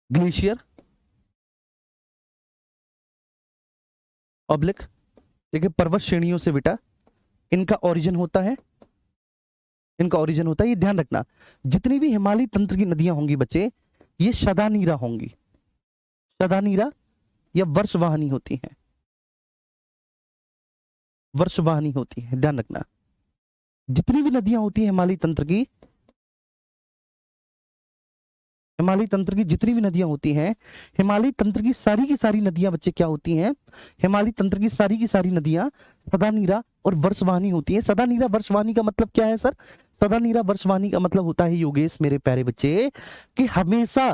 ग्लेशियर ऑब्लिक, ठीक है, पर्वत श्रेणियों से बेटा इनका ओरिजिन होता है, इनका ओरिजिन होता है। ये ध्यान रखना जितनी भी हिमालयी तंत्र की नदियां होंगी बच्चे ये शदानीरा होंगी, शदानीरा या वर्षवाहनी होती हैं, वर्षवाहनी होती है, ध्यान रखना। जितनी भी नदियां होती हैं हिमालयी तंत्र की, हिमालयी तंत्र की जितनी भी नदियां होती हैं, हिमालयी तंत्र की सारी नदियां बच्चे क्या होती हैं, हिमालयी तंत्र की सारी नदियां सदानीरा और वर्षवाहनी होती हैं। सदानीरा वर्षवाहनी का मतलब क्या है सर, सदानीरा वर्षवाहनी का मतलब होता है योगेश मेरे प्यारे बच्चे कि हमेशा,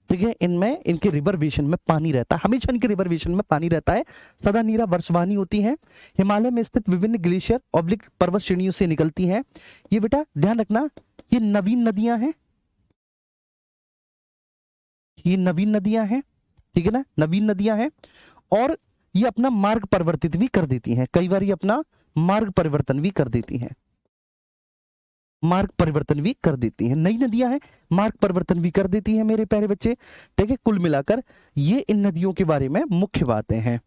ठीक है, इनमें इनके रिवर्वेशन में पानी रहता है, हमेशा इनके रिवर्वेशन में पानी रहता है। सदानीरा वर्षवाहनी होती है, हिमालय में स्थित विभिन्न ग्लेशियर ऑब्लिक पर्वत श्रेणियों से निकलती हैं। ये बेटा ध्यान रखना ये नवीन नदियां हैं, ये नवीन नदियां हैं, ठीक है ना, नवीन नदियां हैं। और ये अपना मार्ग परिवर्तित भी कर देती हैं, कई बार ये अपना मार्ग परिवर्तन भी कर देती हैं, मार्ग परिवर्तन भी कर देती हैं। नई नदियां हैं मार्ग परिवर्तन भी कर देती हैं मेरे प्यारे बच्चे, ठीक है। कुल मिलाकर ये इन नदियों के बारे में मुख्य बातें हैं,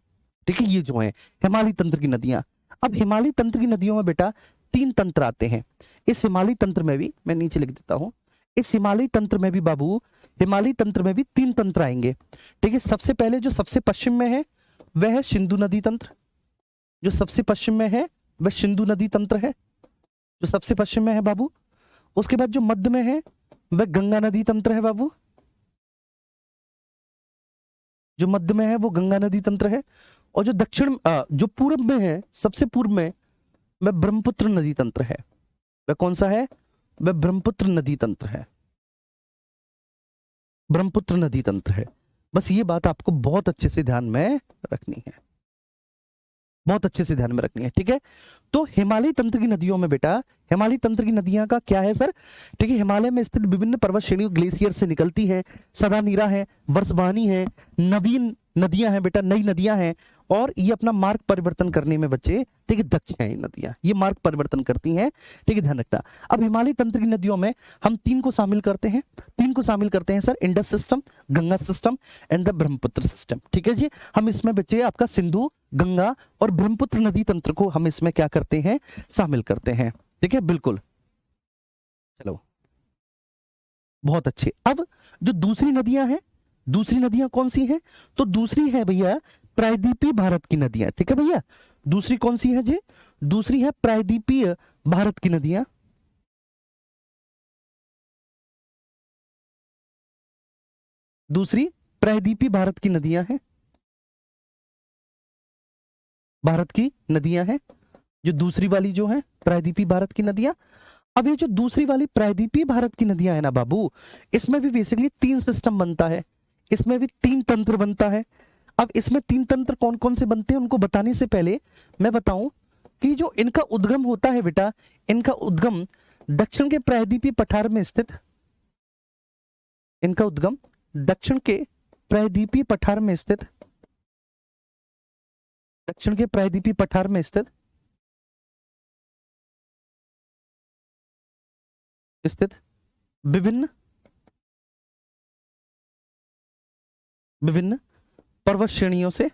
ठीक है। ये जो है हिमालयी तंत्र की नदियां। अब हिमालयी तंत्र की नदियों में बेटा तीन तंत्र आते हैं। इस हिमालयी तंत्र में भी, मैं नीचे लिख देता हूं, इस हिमालयी तंत्र में भी बाबू, हिमालयी तंत्र में भी तीन तंत्र आएंगे, ठीक है। सबसे पहले जो सबसे पश्चिम में है वह है सिंधु नदी तंत्र, जो सबसे पश्चिम में है वह सिंधु नदी तंत्र है, जो सबसे पश्चिम में है बाबू। उसके बाद जो मध्य में है वह गंगा नदी तंत्र है बाबू, जो मध्य में है वो गंगा नदी तंत्र है। और जो दक्षिण जो पूर्व में है, सबसे पूर्व में वह ब्रह्मपुत्र नदी तंत्र है। वह कौन सा है, वह ब्रह्मपुत्र नदी तंत्र है, ब्रह्मपुत्र नदी तंत्र है। बस ये बात आपको बहुत अच्छे से ध्यान में रखनी है, बहुत अच्छे से ध्यान में रखनी है, ठीक है। तो हिमालयी तंत्र की नदियों में बेटा, हिमालयी तंत्र की नदियां का क्या है सर, ठीक है, हिमालय में स्थित विभिन्न पर्वत श्रेणियों ग्लेशियर से निकलती है, सदानीरा है, वर्षवाहनी है, नवीन नदियां हैं बेटा, नई नदियां हैं। और ये अपना मार्ग परिवर्तन करने में बच्चे, ठीक है, दक्ष हैं ये नदियां, ये मार्ग परिवर्तन करती हैं, ठीक है, ध्यान रखना। अब हिमालयी तंत्र की नदियों में हम तीन को शामिल करते हैं, तीन को शामिल करते हैं sir, Indus system, Ganga system and the Brahmaputra system, ठीक है जी। हम इसमें बच्चे आपका सिंधु, गंगा और ब्रह्मपुत्र नदी तंत्र को हम इसमें क्या करते हैं, शामिल करते हैं, ठीक है, बिल्कुल। चलो बहुत अच्छे। अब जो दूसरी नदियां हैं, दूसरी नदियां कौन सी हैं, तो दूसरी है भैया प्रायद्वीपीय भारत की नदियां, ठीक है भैया। दूसरी कौन सी है जी, दूसरी है प्रायद्वीपीय भारत की नदियां, दूसरी प्रायद्वीपीय भारत की नदियां हैं, भारत की नदियां हैं जो दूसरी वाली जो है प्रायद्वीपीय भारत की नदियां। अब ये जो दूसरी वाली प्रायद्वीपीय भारत की नदियां है ना बाबू, इसमें भी बेसिकली तीन सिस्टम बनता है, इसमें भी तीन तंत्र बनता है। अब इसमें तीन तंत्र कौन कौन से बनते हैं उनको बताने से पहले मैं बताऊं कि जो इनका उद्गम होता है बेटा, इनका उद्गम दक्षिण के प्रायद्वीपीय पठार में स्थित, इनका उद्गम दक्षिण के प्रायद्वीपीय पठार में स्थित, दक्षिण के प्रायद्वीपीय पठार में स्थित विभिन्न पर्वत श्रेणियों से,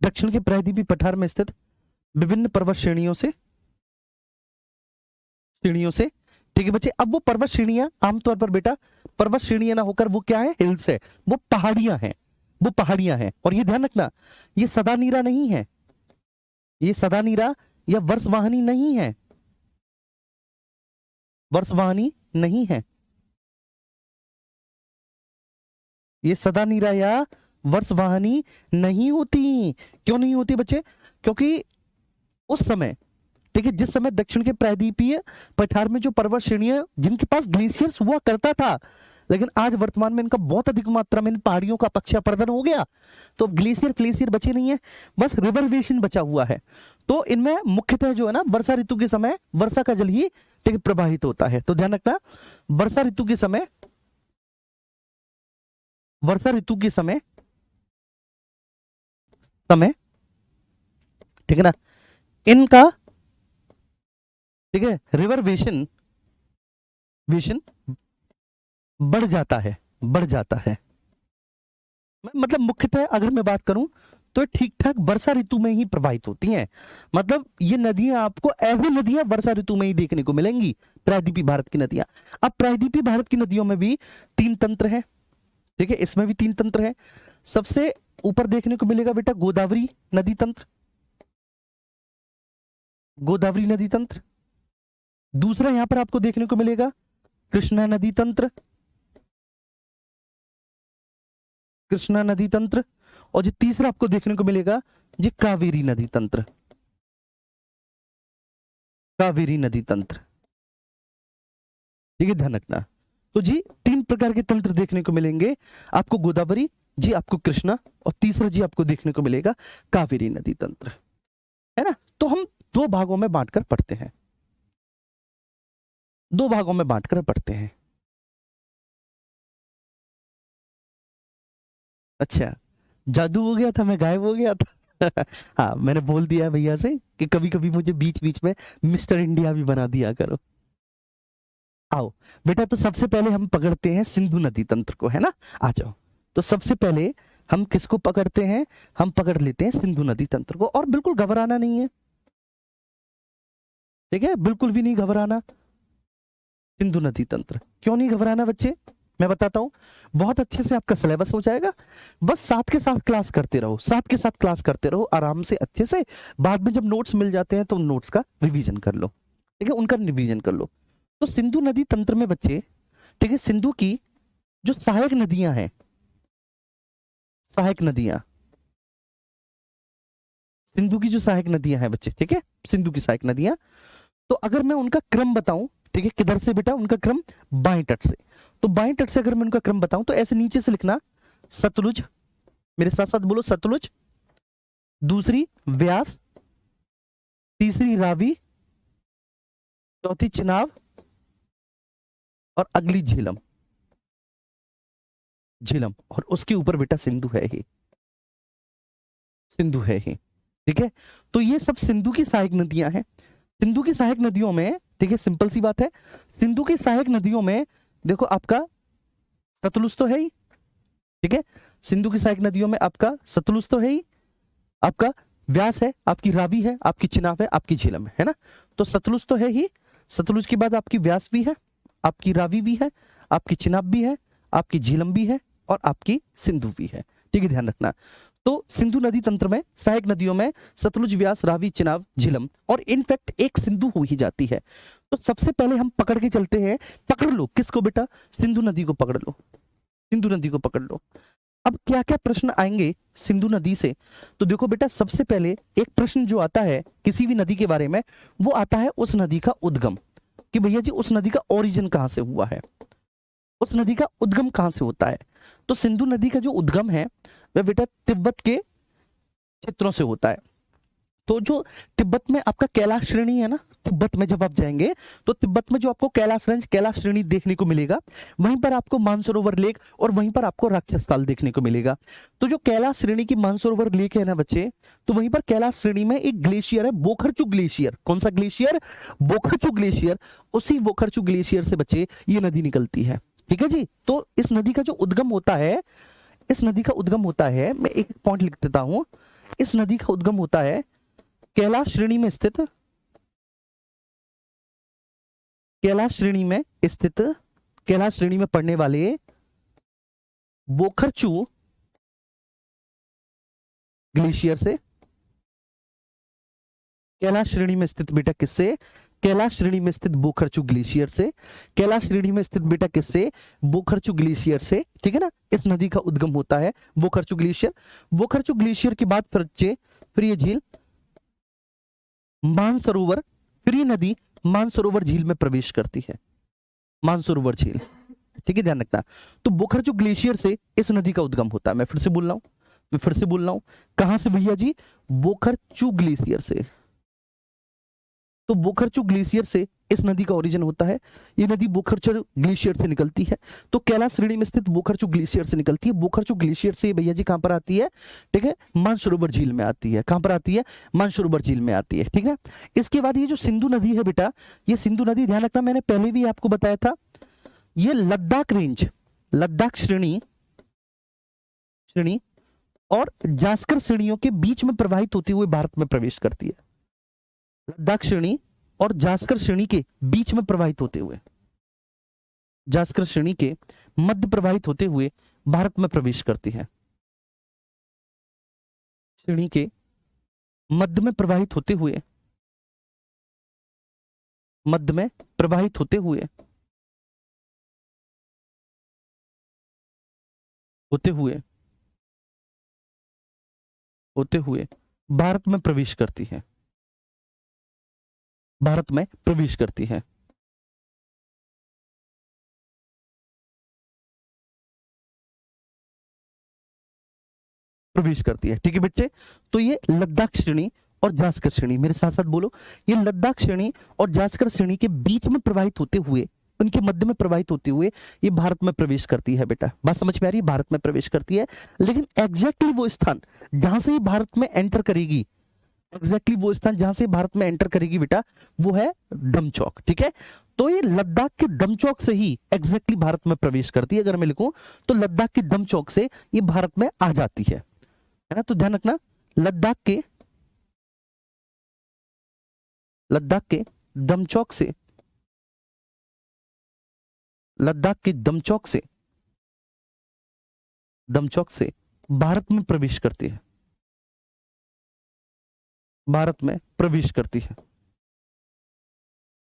दक्षिण के प्रायद्वीपीय पठार में स्थित विभिन्न पर्वत श्रेणियों से, ठीक है बच्चे। अब वो पर्वत श्रेणियां आमतौर पर बेटा पर्वत श्रेणियां ना होकर वो क्या है, हिल्स है, वो पहाड़ियां हैं, वो पहाड़ियां हैं। और ये ध्यान रखना, ये सदा नीरा नहीं है, ये सदा नीरा या वर्षवाहनी नहीं है, वर्षवाहनी नहीं है, ये सदा नीरा या वर्षवाहनी नहीं होती। क्यों नहीं होती बच्चे? क्योंकि उस समय, ठीक है, जिस समय दक्षिण के प्रायद्वीपीय पठार में जो पर्वत श्रेणियां जिनके पास ग्लेशियर्स हुआ करता था, लेकिन आज वर्तमान में इनका बहुत अधिक मात्रा में इन पहाड़ियों का पक्षापर्दन हो गया, तो ग्लेशियर बचे नहीं है, बस रिवर बेसिन बचा हुआ है। तो इनमें मुख्यतः जो है ना वर्षा ऋतु के समय वर्षा का जल ही ठीक प्रवाहित होता है। तो ध्यान रखना, वर्षा ऋतु के समय ठीक है ना, इनका ठीक है रिवर बेसिन बढ़ जाता है, मतलब मुख्यतः अगर मैं बात करूं तो ठीक ठाक वर्षा ऋतु में ही प्रवाहित होती हैं। मतलब ये नदियां आपको ऐसी नदियां वर्षा ऋतु में ही देखने को मिलेंगी, प्रायद्वीपीय भारत की नदियां। अब प्रायद्वीपीय भारत की नदियों में भी तीन तंत्र हैं, ठीक है, इसमें भी तीन तंत्र हैं। सबसे ऊपर देखने को मिलेगा बेटा गोदावरी नदी तंत्र, गोदावरी नदी तंत्र। दूसरा यहां पर आपको देखने को मिलेगा कृष्णा नदी तंत्र, कृष्णा नदी तंत्र। और जो तीसरा आपको देखने को मिलेगा जी कावेरी नदी तंत्र, कावेरी नदी तंत्र, ठीक है, ध्यान रखना। तो जी तीन प्रकार के तंत्र देखने को मिलेंगे आपको, गोदावरी जी, आपको कृष्णा, और तीसरा जी आपको देखने को मिलेगा कावेरी नदी तंत्र, है ना। तो हम दो भागों में बांटकर पढ़ते हैं, दो भागों में बांटकर पढ़ते हैं। अच्छा, जादू हो गया था, मैं गायब हो गया था। हाँ, मैंने बोल दिया भैया से कि कभी कभी मुझे बीच बीच में मिस्टर इंडिया भी बना दिया करो। आओ बेटा, तो सबसे पहले हम पकड़ते हैं सिंधु नदी तंत्र को, है ना। आ जाओ, तो सबसे पहले हम किसको पकड़ते हैं, हम पकड़ लेते हैं सिंधु नदी तंत्र को। और बिल्कुल घबराना नहीं है, ठीक है, बिल्कुल भी नहीं घबराना। सिंधु नदी तंत्र क्यों नहीं घबराना बच्चे, मैं बताता हूं। बहुत अच्छे से आपका सिलेबस हो जाएगा, बस साथ के साथ क्लास करते रहो, साथ के साथ क्लास करते रहो आराम से अच्छे से। बाद में जब नोट्स मिल जाते हैं तो नोट्स का रिवीजन कर लो, ठीक है, उनका रिवीजन कर लो। तो सिंधु नदी तंत्र में बच्चे, ठीक है, सिंधु की जो सहायक नदियां हैं, सहायक नदियां, सिंधु की जो सहायक नदियां हैं बच्चे, ठीक है, सिंधु की सहायक नदियां, तो अगर मैं उनका क्रम बताऊं, ठीक है, किधर से बेटा, उनका क्रम बाएं तट से। तो बाएं तट से अगर मैं उनका क्रम बताऊं तो ऐसे नीचे से लिखना, सतलुज, मेरे साथ साथ बोलो सतलुज, दूसरी व्यास, तीसरी रावी, चौथी चिनाब, और अगली झेलम, झेलम, और उसके ऊपर बेटा सिंधु है ही, सिंधु है ही, ठीक है। तो ये सब सिंधु की सहायक नदियां हैं। सिंधु की सहायक नदियों में, ठीक है, सिंपल सी बात है, सिंधु की सहायक नदियों में देखो आपका सतलुज तो है ही, ठीक है, सिंधु की सहायक नदियों में आपका सतलुज तो है ही, आपका व्यास है, आपकी रावी है, आपकी चिनाब है, आपकी झेलम है ना। तो सतलुज तो है ही, सतलुज के बाद आपकी व्यास भी है, आपकी रावी भी है, आपकी चिनाब भी है, आपकी झेलम भी है, और आपकी सिंधु भी है, ठीक है, ध्यान रखना। तो सिंधु नदी तंत्र में सहायक नदियों में सतलुज, व्यास, रावी, चिनाब, झेलम, और इनफैक्ट एक सिंधु हो ही जाती है। तो सबसे पहले हम पकड़ के चलते हैं, पकड़ लो किसको बेटा, सिंधु नदी को पकड़ लो, सिंधु नदी को पकड़ लो। अब क्या क्या प्रश्न आएंगे सिंधु नदी से, तो देखो बेटा, सबसे पहले एक प्रश्न जो आता है किसी भी नदी के बारे में, वो आता है उस नदी का उद्गम, कि भैया जी उस नदी का ओरिजिन कहां से हुआ है। उस नदी का उद्गम कहां से होता है? तो सिंधु नदी का जो उद्गम है वह बेटा तिब्बत के क्षेत्रों से होता है। तो जो तिब्बत में आपका कैलाश श्रेणी है ना, तिब्बत में जब आप जाएंगे तो तिब्बत में जो आपको कैलाश रेंज, कैलाश श्रेणी देखने को मिलेगा, वहीं पर आपको मानसरोवर लेक और वहीं पर आपको राक्षस ताल देखने को मिलेगा। तो जो कैलाश श्रेणी की मानसरोवर लेक है ना बच्चे, तो वहीं पर कैलाश श्रेणी में एक ग्लेशियर है, बोखरचू ग्लेशियर। कौन सा ग्लेशियर? बोखरचू ग्लेशियर। उसी बोखरचू ग्लेशियर से बच्चे ये नदी निकलती है। ठीक है जी। तो इस नदी का जो उद्गम होता है, इस नदी का उद्गम होता है, मैं एक पॉइंट लिख देता हूं, इस नदी का उद्गम होता है कैलाश श्रेणी में स्थित, कैलाश श्रेणी में स्थित, कैलाश श्रेणी में पड़ने वाले बोखरचू ग्लेशियर से। कैलाश श्रेणी में स्थित बेटा किससे? कैलाश श्रेणी में स्थित बोखरचू ग्लेशियर से। कैलाश श्रेणी में स्थित बेटा किससे? बोखरचू ग्लेशियर से। ठीक है ना। इस नदी का उद्गम होता है बोखरचू ग्लेशियर। बोखरचू ग्लेशियर के बाद फिर ये झील मानसरोवर, फिर ये नदी मानसरोवर झील में प्रवेश करती है, मानसरोवर झील। ठीक है, ध्यान रखना। तो बोखरचू ग्लेशियर से इस नदी का उद्गम होता है। मैं फिर से बोल रहा हूं, कहां से भैया जी? बोखरचू ग्लेशियर से। तो बोखरचू ग्लेशियर से इस नदी का ओरिजिन होता है। ये नदी बोखरचू ग्लेशियर से निकलती है। तो कैलाश श्रेणी में स्थित बोखरचू ग्लेशियर से निकलती है। बोखरचू ग्लेशियर से भैया जी कहां पर आती है? ठीक है, मानसरोवर झील में आती है। कहां पर आती है? मानसरोवर झील में आती है। ठीक है। इसके बाद ये जो सिंधु नदी है बेटा, ये सिंधु नदी, ध्यान रखना, मैंने पहले भी आपको बताया था, ये लद्दाख रेंज, लद्दाख श्रेणी और जास्कर श्रेणियों के बीच में प्रवाहित होते हुए भारत में प्रवेश करती है। लद्दाख श्रेणी और जास्कर श्रेणी के बीच में प्रवाहित होते हुए, जास्कर श्रेणी के मध्य प्रवाहित होते हुए भारत में प्रवेश करती है। श्रेणी के मध्य में प्रवाहित होते हुए, मध्य में प्रवाहित होते हुए भारत में प्रवेश करती है, भारत में प्रवेश करती है। प्रवेश करती है। ठीक है बच्चे। तो ये लद्दाख श्रेणी और जास्कर श्रेणी, मेरे साथ साथ बोलो, ये लद्दाख श्रेणी और जास्कर श्रेणी के बीच में प्रवाहित होते हुए, उनके मध्य में प्रवाहित होते हुए ये भारत में प्रवेश करती है। बेटा बात समझ में आ रही है? भारत में प्रवेश करती है, लेकिन एग्जैक्टली वो स्थान जहां से ये भारत में एंटर करेगी, एग्जैक्टली वो स्थान जहां से भारत में एंटर करेगी बेटा, वो है डमचौक। ठीक है। तो ये लद्दाख के डमचौक से ही एग्जैक्टली भारत में प्रवेश करती है। अगर मैं लिखूं तो लद्दाख के डमचौक से ये भारत में आ जाती है ना। तो ध्यान रखना, लद्दाख के दमचौक से, लद्दाख के दमचौक से भारत में प्रवेश करती है, भारत में प्रवेश करती है,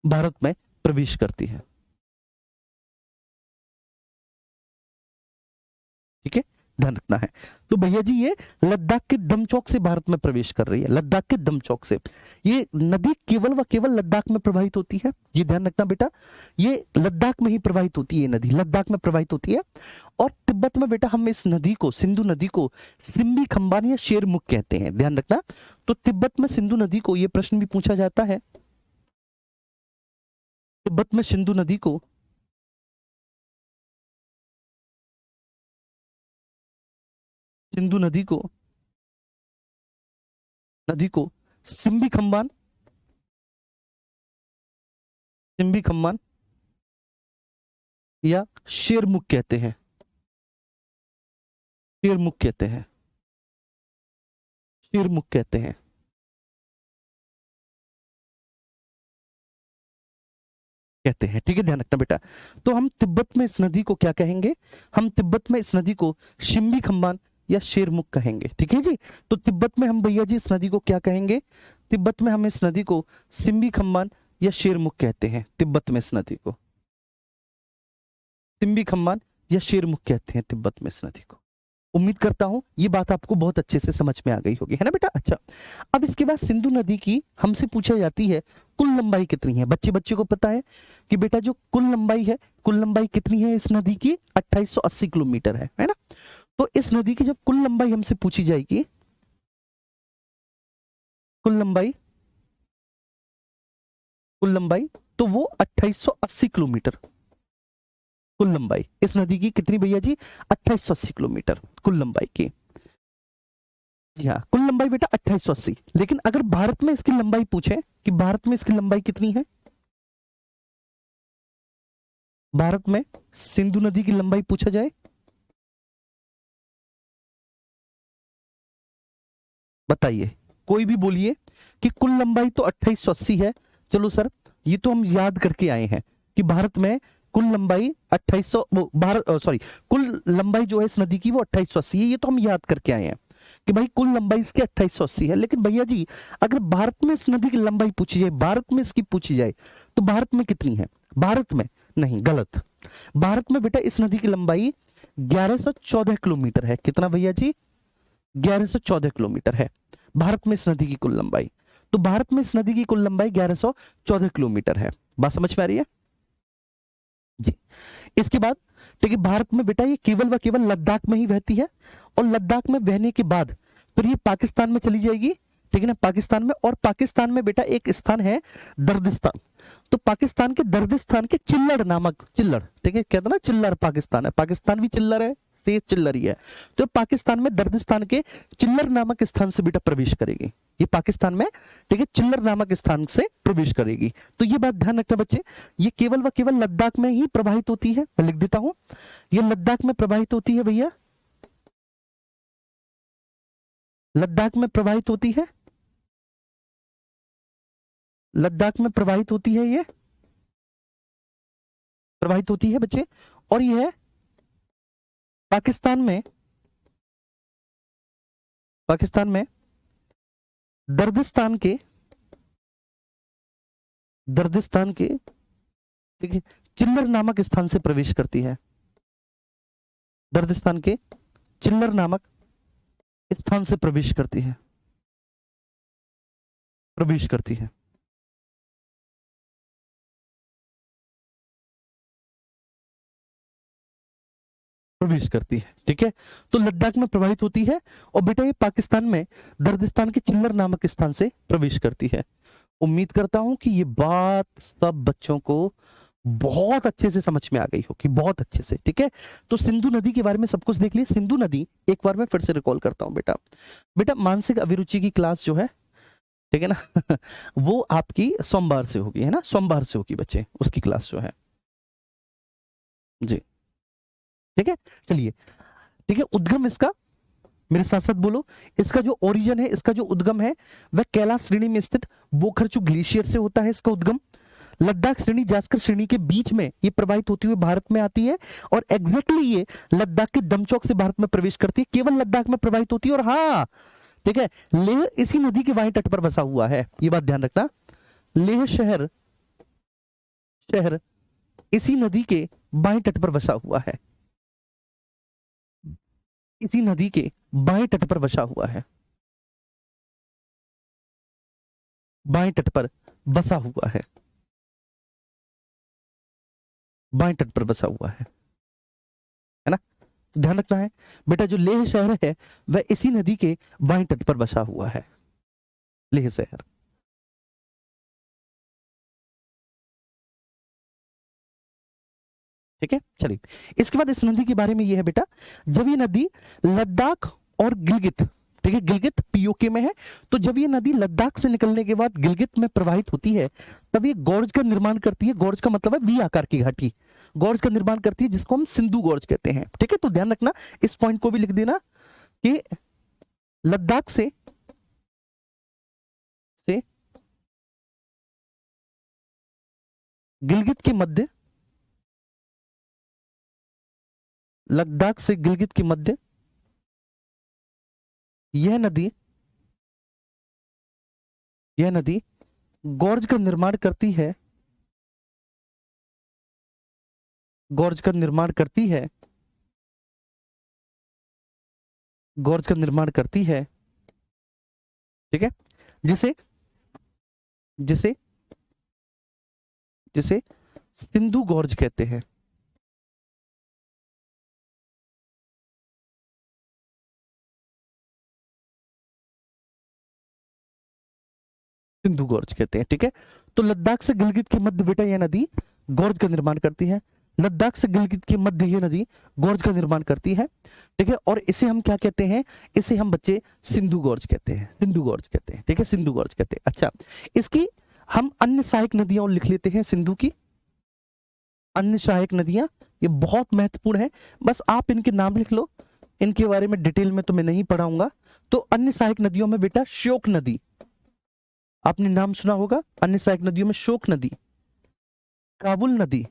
भारत में प्रवेश करती है। ठीक है, ध्यान रखना है। तो भैया जी ये लद्दाख के दमचौक से भारत में प्रवेश कर रही है, लद्दाख के दमचौक से। ये नदी केवल व केवल लद्दाख में प्रवाहित होती है, ये ध्यान रखना बेटा, ये लद्दाख में ही प्रवाहित होती है, ये नदी लद्दाख में प्रवाहित होती है। और तिब्बत में बेटा हम इस नदी को, सिंधु नदी को सिम्बी खंबान या शेरमुख कहते हैं, ध्यान रखना। तो तिब्बत में सिंधु नदी को, ये प्रश्न भी पूछा जाता है, तिब्बत में सिंधु नदी को सिम्बी खंबान या शेरमुख कहते हैं, शेरमुख कहते हैं, शेरमुख कहते हैं। कहते हैं। ठीक है, ध्यान रखना बेटा। तो हम तिब्बत में इस नदी को क्या कहेंगे? हम तिब्बत में इस नदी को सिम्बी खंबान या शेरमुख कहेंगे। ठीक है जी। तो तिब्बत में हम भैया जी इस नदी को क्या कहेंगे? तिब्बत में हम इस नदी को सिम्बी खंबान या शेरमुख कहते हैं। तिब्बत में इस नदी को सिम्बी खंबान या शेरमुख कहते हैं, तिब्बत में इस नदी को। उम्मीद करता हूं ये बात आपको बहुत अच्छे से समझ में आ गई होगी, है ना बेटा। अच्छा, अब इसके बाद सिंधु नदी की हमसे पूछा जाती है कुल लंबाई कितनी है। बच्चे को पता है कि बेटा जो कुल लंबाई है, कुल लंबाई कितनी है इस नदी की? 2880 किलोमीटर है ना। तो इस नदी की जब कुल लंबाई हमसे पूछी जाएगी, कुल लंबाई तो वो 2880 किलोमीटर कुल लंबाई इस नदी की कितनी भैया जी? 2880 किलोमीटर कुल लंबाई की। जी हाँ, कुल लंबाई बेटा 2880। लेकिन अगर भारत में इसकी लंबाई पूछे कि भारत में इसकी लंबाई कितनी है, भारत में सिंधु नदी की लंबाई पूछा जाए, बताइए, कोई भी बोलिए कि कुल लंबाई तो 2880 है। चलो सर, ये तो हम याद करके आए हैं कि भारत में कुल लंबाई 2800, भारत सॉरी, कुल लंबाई जो है इस नदी की वो 2880 है। ये तो हम याद करके आए हैं कि भाई कुल लंबाई इसकी 2880 है। लेकिन भैया जी अगर भारत में इस नदी की लंबाई पूछी जाए, भारत में इसकी पूछी जाए, तो भारत में कितनी है? भारत में नहीं, गलत। भारत में बेटा इस नदी की लंबाई 1114 किलोमीटर है। कितना भैया जी? 1114 किलोमीटर है भारत में इस नदी की कुल लंबाई। तो भारत में इस नदी की कुल लंबाई 1114 किलोमीटर है। बात समझ में आ रही है जी? इसके बाद ठीक है, भारत में बेटा ये केवल व केवल लद्दाख में ही बहती है, और लद्दाख में बहने के बाद फिर ये पाकिस्तान में चली जाएगी, ठीक है ना, पाकिस्तान में। और पाकिस्तान में बेटा एक स्थान है दर्दिस्तान। तो पाकिस्तान के दर्दिस्तान के चिल्लड़ नामक, चिल्लड़, ठीक है, कहते ना चिल्लड़ पाकिस्तान है, पाकिस्तान भी चिल्लड़ है, से चिल्लड़ ही है। तो पाकिस्तान में दर्दिस्तान के चिल्लड़ नामक स्थान से बेटा प्रवेश करेगी ये, पाकिस्तान में, ठीक है, चिल्लड़ नामक स्थान से प्रवेश करेगी। तो ये बात ध्यान रखना बच्चे, ये केवल व केवल लद्दाख में ही प्रवाहित होती है। मैं लिख देता हूं, ये लद्दाख में प्रवाहित होती है भैया, लद्दाख में प्रवाहित होती है, लद्दाख में प्रवाहित होती है, ये प्रवाहित होती है बच्चे। और ये है पाकिस्तान में, पाकिस्तान में दर्दिस्तान के, दर्दिस्तान के, ठीक है, चिल्लड़ नामक स्थान से प्रवेश करती है। दर्दिस्तान के चिल्लड़ नामक स्थान से प्रवेश करती है, प्रवेश करती है। प्रवेश करती है, ठीक है। तो लद्दाख में प्रवाहित होती है, और बेटा ये पाकिस्तान में दर्दिस्तान के चिल्लड़ नामक स्थान से प्रवेश करती है। उम्मीद करता हूं कि ये बात सब बच्चों को बहुत अच्छे से समझ में आ गई होगी, बहुत अच्छे से, ठीक है। तो सिंधु नदी के बारे में सब कुछ देख लिया। सिंधु नदी एक बार मैं फिर से रिकॉल करता हूं बेटा, बेटा मानसिक अभिरुचि की क्लास जो है, ठीक है ना वो आपकी सोमवार से होगी, है ना, सोमवार से होगी बच्चे, उसकी क्लास जो है जी, ठीक है। चलिए, ठीक है, उद्गम इसका मेरे साथ साथ बोलो, इसका जो ओरिजिन है, इसका जो उद्गम है, वह कैलाश श्रेणी में स्थित बोखरचू ग्लेशियर से होता है इसका उद्गम। लद्दाख श्रेणी जास्कर श्रेणी के बीच में ये प्रवाहित होती हुई भारत में आती है, और एग्जैक्टली ये लद्दाख के दमचौक से भारत में प्रवेश करती है, केवल लद्दाख में प्रवाहित होती है। और हाँ, ठीक है, लेह इसी नदी के बाएं तट पर बसा हुआ है, ये बात ध्यान रखना। लेह शहर, शहर इसी नदी के बाएं तट पर बसा हुआ है, इसी नदी के बाएं तट पर बसा हुआ है, बाएं तट पर बसा हुआ है, बाएं तट पर बसा हुआ है ना। ध्यान रखना है बेटा, जो लेह शहर है वह इसी नदी के बाएं तट पर बसा हुआ है, लेह शहर। ठीक है, चलिए, इसके बाद इस नदी के बारे में यह है बेटा, जब ये नदी लद्दाख और गिलगित, ठीक है, गिलगित पीओके में है, तो जब ये नदी लद्दाख से निकलने के बाद गिलगित में प्रवाहित होती है, तब ये गॉर्ज का निर्माण करती है। गॉर्ज का मतलब है वी आकार की घाटी, गॉर्ज का निर्माण करती है, जिसको हम सिंधु गॉर्ज कहते हैं, ठीक है। तो ध्यान रखना, इस पॉइंट को भी लिख देना कि लद्दाख से गिलगित के मध्य, लद्दाख से गिलगित के मध्य यह नदी, यह नदी गॉर्ज का निर्माण करती है, गॉर्ज का निर्माण करती है, गॉर्ज का निर्माण करती है, ठीक है, जिसे, जिसे, जिसे सिंधु गॉर्ज कहते हैं, सिंधु गॉर्ज कहते हैं। ठीक है, तो लद्दाख से गिलगित के मध्य बेटा यह नदी गॉर्ज का निर्माण करती है। लद्दाख से गिलगित के मध्य ये नदी गॉर्ज का निर्माण करती है। ठीक है, और इसे हम क्या कहते हैं, इसे हम बच्चे सिंधु गॉर्ज कहते हैं, सिंधु गॉर्ज कहते हैं। ठीक है, सिंधु गॉर्ज कहते हैं। अच्छा, इसकी हम अन्य सहायक नदियां और लिख लेते हैं सिंधु की। अन्य सहायक नदियां ये बहुत महत्वपूर्ण है, बस आप इनके नाम लिख लो, इनके बारे में डिटेल में तो मैं नहीं पढ़ाऊंगा। तो अन्य सहायक नदियों में बेटा श्योक नदी, आपने नाम सुना होगा। अन्य सहायक नदियों में श्योक नदी, काबुल नदी,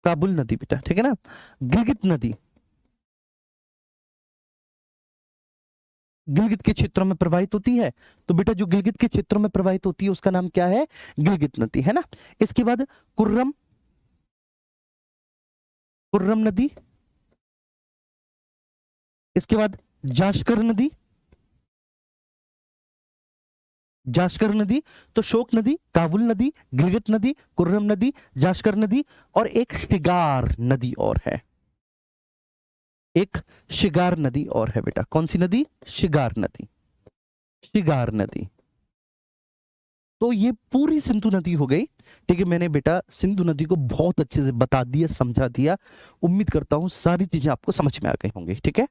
काबुल नदी बेटा, ठीक है ना, गिलगित नदी, गिलगित के क्षेत्रों में प्रवाहित होती है। तो बेटा जो गिलगित के क्षेत्रों में प्रवाहित होती है उसका नाम क्या है, गिलगित नदी, है ना। इसके बाद कुर्रम, कुर्रम नदी, इसके बाद जाशकर नदी, जाशकर नदी। तो शोक नदी, काबुल नदी, गिलगित नदी, कुर्रम नदी, जाशकर नदी, और एक शिगार नदी और है, एक शिगार नदी और है बेटा। कौन सी नदी, शिगार नदी, शिगार नदी। तो ये पूरी सिंधु नदी हो गई। ठीक है, मैंने बेटा सिंधु नदी को बहुत अच्छे से बता दिया, समझा दिया। उम्मीद करता हूं सारी चीजें आपको समझ में आ गई होंगी। ठीक है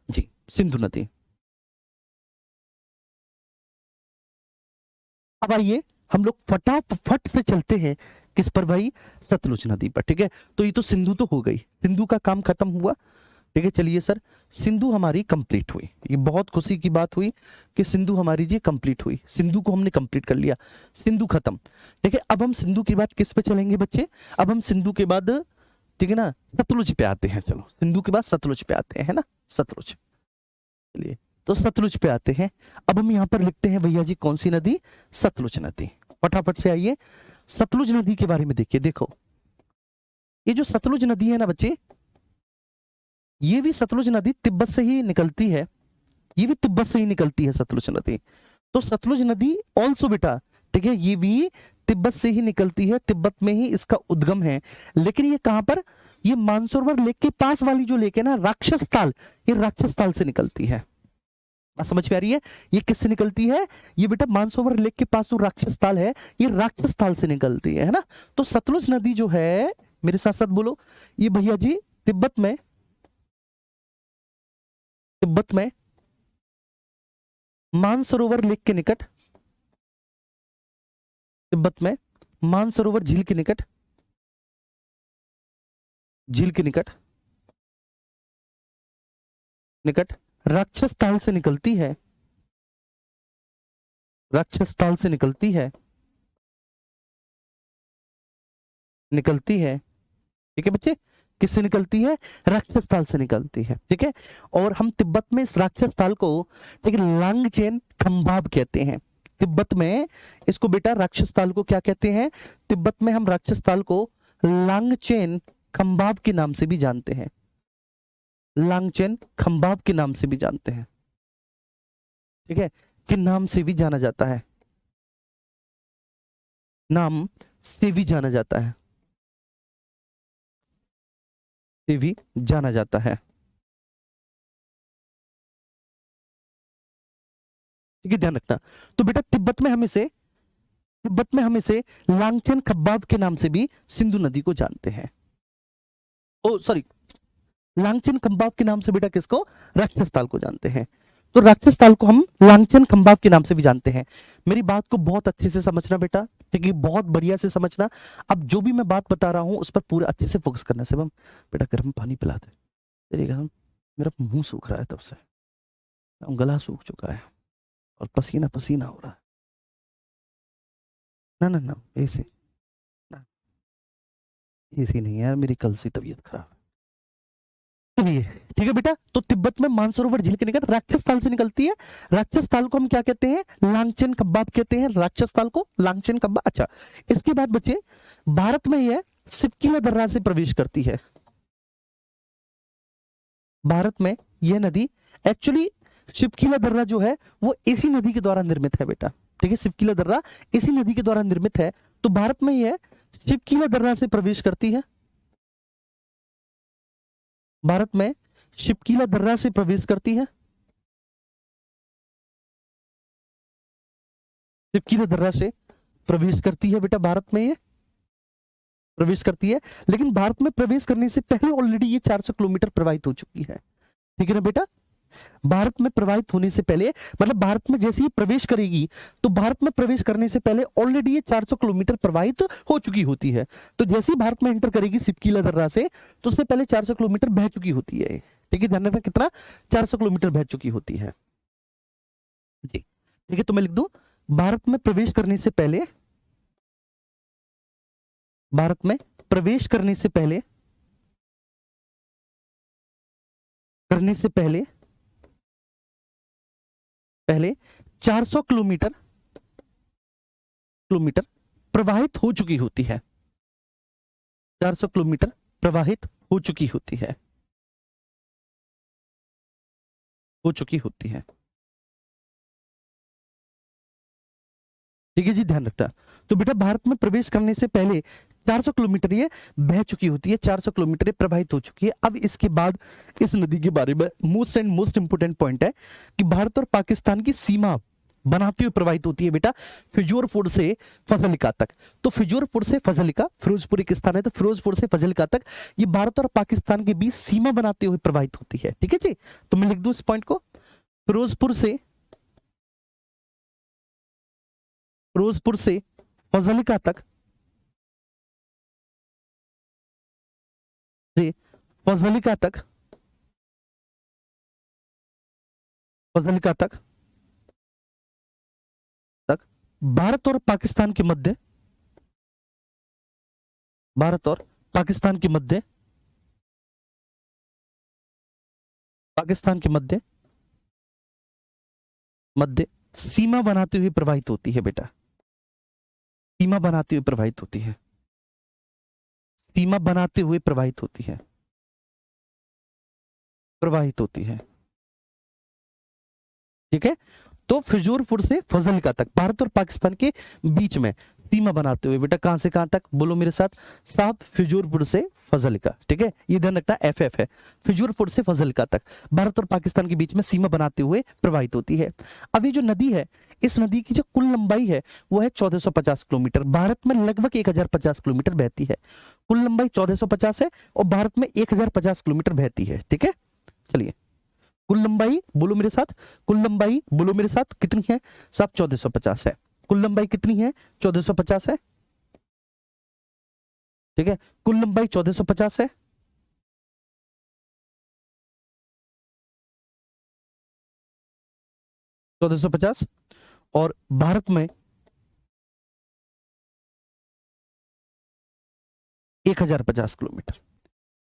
जी, सिंधु नदी। अब आइए हम लोग फटाफट से चलते हैं किस पर भाई, सतलुज नदी पर। ठीक है, तो ये तो सिंधु तो हो गई, सिंधु का काम खत्म हुआ। ठीक है, चलिए सर, सिंधु हमारी कंप्लीट हुई, ये बहुत खुशी की बात हुई कि सिंधु हमारी जी कंप्लीट हुई, सिंधु को हमने कंप्लीट कर लिया, सिंधु खत्म। ठीक है, अब हम सिंधु के बाद किस पे चलेंगे बच्चे, अब हम सिंधु के बाद, ठीक है ना, सतलुज पे आते हैं। चलो सिंधु के बाद सतलुज पे आते हैं, है ना, सतलुज। चलिए, तो सतलुज पे आते हैं। अब हम यहां पर लिखते हैं भैया जी कौन सी नदी, सतलुज नदी। फटाफट से आइए सतलुज नदी के बारे में देखिए। देखो ये जो सतलुज नदी है ना बच्चे, ये भी सतलुज नदी तिब्बत से ही निकलती है, ये भी तिब्बत से ही निकलती है सतलुज नदी। तो सतलुज नदी ऑल्सो बेटा, ठीक है, ये भी तिब्बत से ही निकलती है, तिब्बत में ही इसका उद्गम है। लेकिन ये कहां पर, ये मानसरोवर लेक के पास वाली जो लेक है ना, राक्षस ताल, ये राक्षस ताल से निकलती है। बात समझ में आ रही है, ये किससे निकलती है, ये बेटा मानसरोवर लेक के पास जो राक्षस ताल है, ये राक्षस ताल से निकलती है ना। तो सतलुज नदी जो है, मेरे साथ साथ बोलो, ये भैया जी तिब्बत में, तिब्बत में मानसरोवर लेक के निकट, तिब्बत में मानसरोवर झील के निकट, झील के निकट, निकट राक्षस ताल से निकलती है, राक्षस ताल से निकलती है, निकलती है। ठीक है बच्चे, किससे निकलती है, राक्षस ताल से निकलती है। ठीक है, और हम तिब्बत में इस राक्षस ताल को, ठीक है, लांगचेन खंबाब कहते हैं। तिब्बत में इसको बेटा राक्षस ताल को क्या कहते हैं, तिब्बत में हम राक्षस ताल को लांगचेन खंबाब के नाम से भी जानते हैं, लांगचेन खंबाब के नाम से भी जानते हैं। ठीक है, किन नाम से भी जाना जाता है, नाम से भी जाना जाता है, से भी जाना जाता है। ठीक है, ध्यान रखना। तो बेटा तिब्बत में हम इसे, तिब्बत में हम इसे लांगचेन खंबाब के नाम से भी सिंधु नदी को जानते हैं। ओ सॉरी, लांगचेन खंबाब के नाम से बेटा किसको, राक्षस ताल को जानते हैं। तो राक्षस ताल को हम लांगचेन खंबाब के नाम से भी जानते हैं। मेरी बात को बहुत अच्छे से समझना बेटा, ठीक है, बहुत बढ़िया से समझना। अब जो भी मैं बात बता रहा हूं उस पर पूरा अच्छे से फोकस करना। शिवम बेटा गर्म पानी पिला दे, तेरे गर्म, मेरा मुंह सूख रहा है तब से, गला सूख चुका है और पसीना पसीना हो रहा है। ना ना ना, ऐसे ना, ऐसी नहीं यार, मेरी कल से तबीयत खराब है। ठीक है बेटा, तो तिब्बत में मानसरोवर झील के निकट राक्षस ताल से निकलती है। राक्षस ताल को हम क्या कहते हैं, लांगचेन खंबाब कहते हैं, राक्षस ताल को लांगचेन खंबाब। अच्छा, इसके बाद बच्चे भारत में यह सिपकीला दर्रा से प्रवेश करती है। भारत में यह नदी एक्चुअली, सिपकीला दर्रा जो है वो इसी नदी के द्वारा निर्मित है बेटा। ठीक है, सिपकीला दर्रा इसी नदी के द्वारा निर्मित है। तो भारत में यह सिपकीला दर्रा से प्रवेश करती है, भारत में शिपकीला दर्रा से प्रवेश करती है। सिपकी दर्रा से प्रवेश करती है बेटा भारत में, ये प्रवेश करती है, लेकिन भारत में प्रवेश करने से पहले ऑलरेडी ये 400 किलोमीटर प्रवाहित हो चुकी है। ठीक है ना बेटा, भारत में प्रवाहित होने से पहले, मतलब भारत में जैसे ही प्रवेश करेगी तो भारत में प्रवेश करने से पहले ऑलरेडी ये 400 किलोमीटर प्रवाहित हो चुकी होती है। तो जैसे ही भारत में एंटर करेगी सिपकीला दर्रा से, तो उससे पहले 400 किलोमीटर बह चुकी होती है। ठीक है, ध्यान रखना कितना, 400 किलोमीटर बह चुकी होती है जी। ठीक है, तो मैं लिख दूं, भारत में प्रवेश करने से पहले, भारत में प्रवेश करने से पहले, करने से पहले पहले 400 किलोमीटर किलोमीटर प्रवाहित हो चुकी होती है, 400 किलोमीटर प्रवाहित हो चुकी होती है, हो चुकी होती है। ठीक है जी, ध्यान रखना। तो बेटा भारत में प्रवेश करने से पहले 400 किलोमीटर ये बह चुकी होती है, 400 किलोमीटर ये प्रवाहित हो चुकी है। अब इसके बाद इस नदी के बारे में most and most important point है कि भारत और पाकिस्तान की सीमा बनाती हुई प्रवाहित होती है बेटा फिजूरपुर से फजलिका तक। तो फिजूरपुर से फजलिका, फिरोजपुर एक स्थान है, तो फिरोजपुर से फजलिका तक ये भारत और पाकिस्तान के बीच सीमा बनाते हुए प्रवाहित होती है। ठीक है जी, तो मैं लिख दूं इस पॉइंट को, फिरोजपुर से, फिरोजपुर से फजलिका तक, से फजलिका तक, फजलिका तक तक भारत और पाकिस्तान के मध्य, भारत और पाकिस्तान के मध्य, पाकिस्तान के मध्य, मध्य सीमा बनाते हुए प्रवाहित होती है बेटा, सीमा बनाते हुए प्रवाहित होती है, सीमा बनाते हुए प्रवाहित होती है, प्रवाहित होती है। ठीक है, तो फिजूरपुर से फजलिका तक भारत और पाकिस्तान के बीच में सीमा बनाते हुए बेटा कहां से कहां तक, बोलो मेरे साथ, साहब फिजूरपुर से फजलिका। ठीक है, ये ध्यान रखना, एफ है, फिजूरपुर से फजलिका तक भारत और पाकिस्तान के बीच में सीमा बनाते हुए प्रवाहित होती है। अब ये जो नदी है, इस नदी की जो कुल लंबाई है वो है 1450 किलोमीटर, भारत में लगभग 1050 किलोमीटर बहती है। कुल लंबाई 1450 है और भारत में 1050 किलोमीटर बहती है। ठीक है, चलिए, कुल लंबाई बोलो मेरे साथ, कुल लंबाई बोलो मेरे साथ कितनी है साहब, 1450 है। कुल लंबाई कितनी है, 1450 है। ठीक है, कुल लंबाई 1450 है। 1450, और भारत में 1050 किलोमीटर।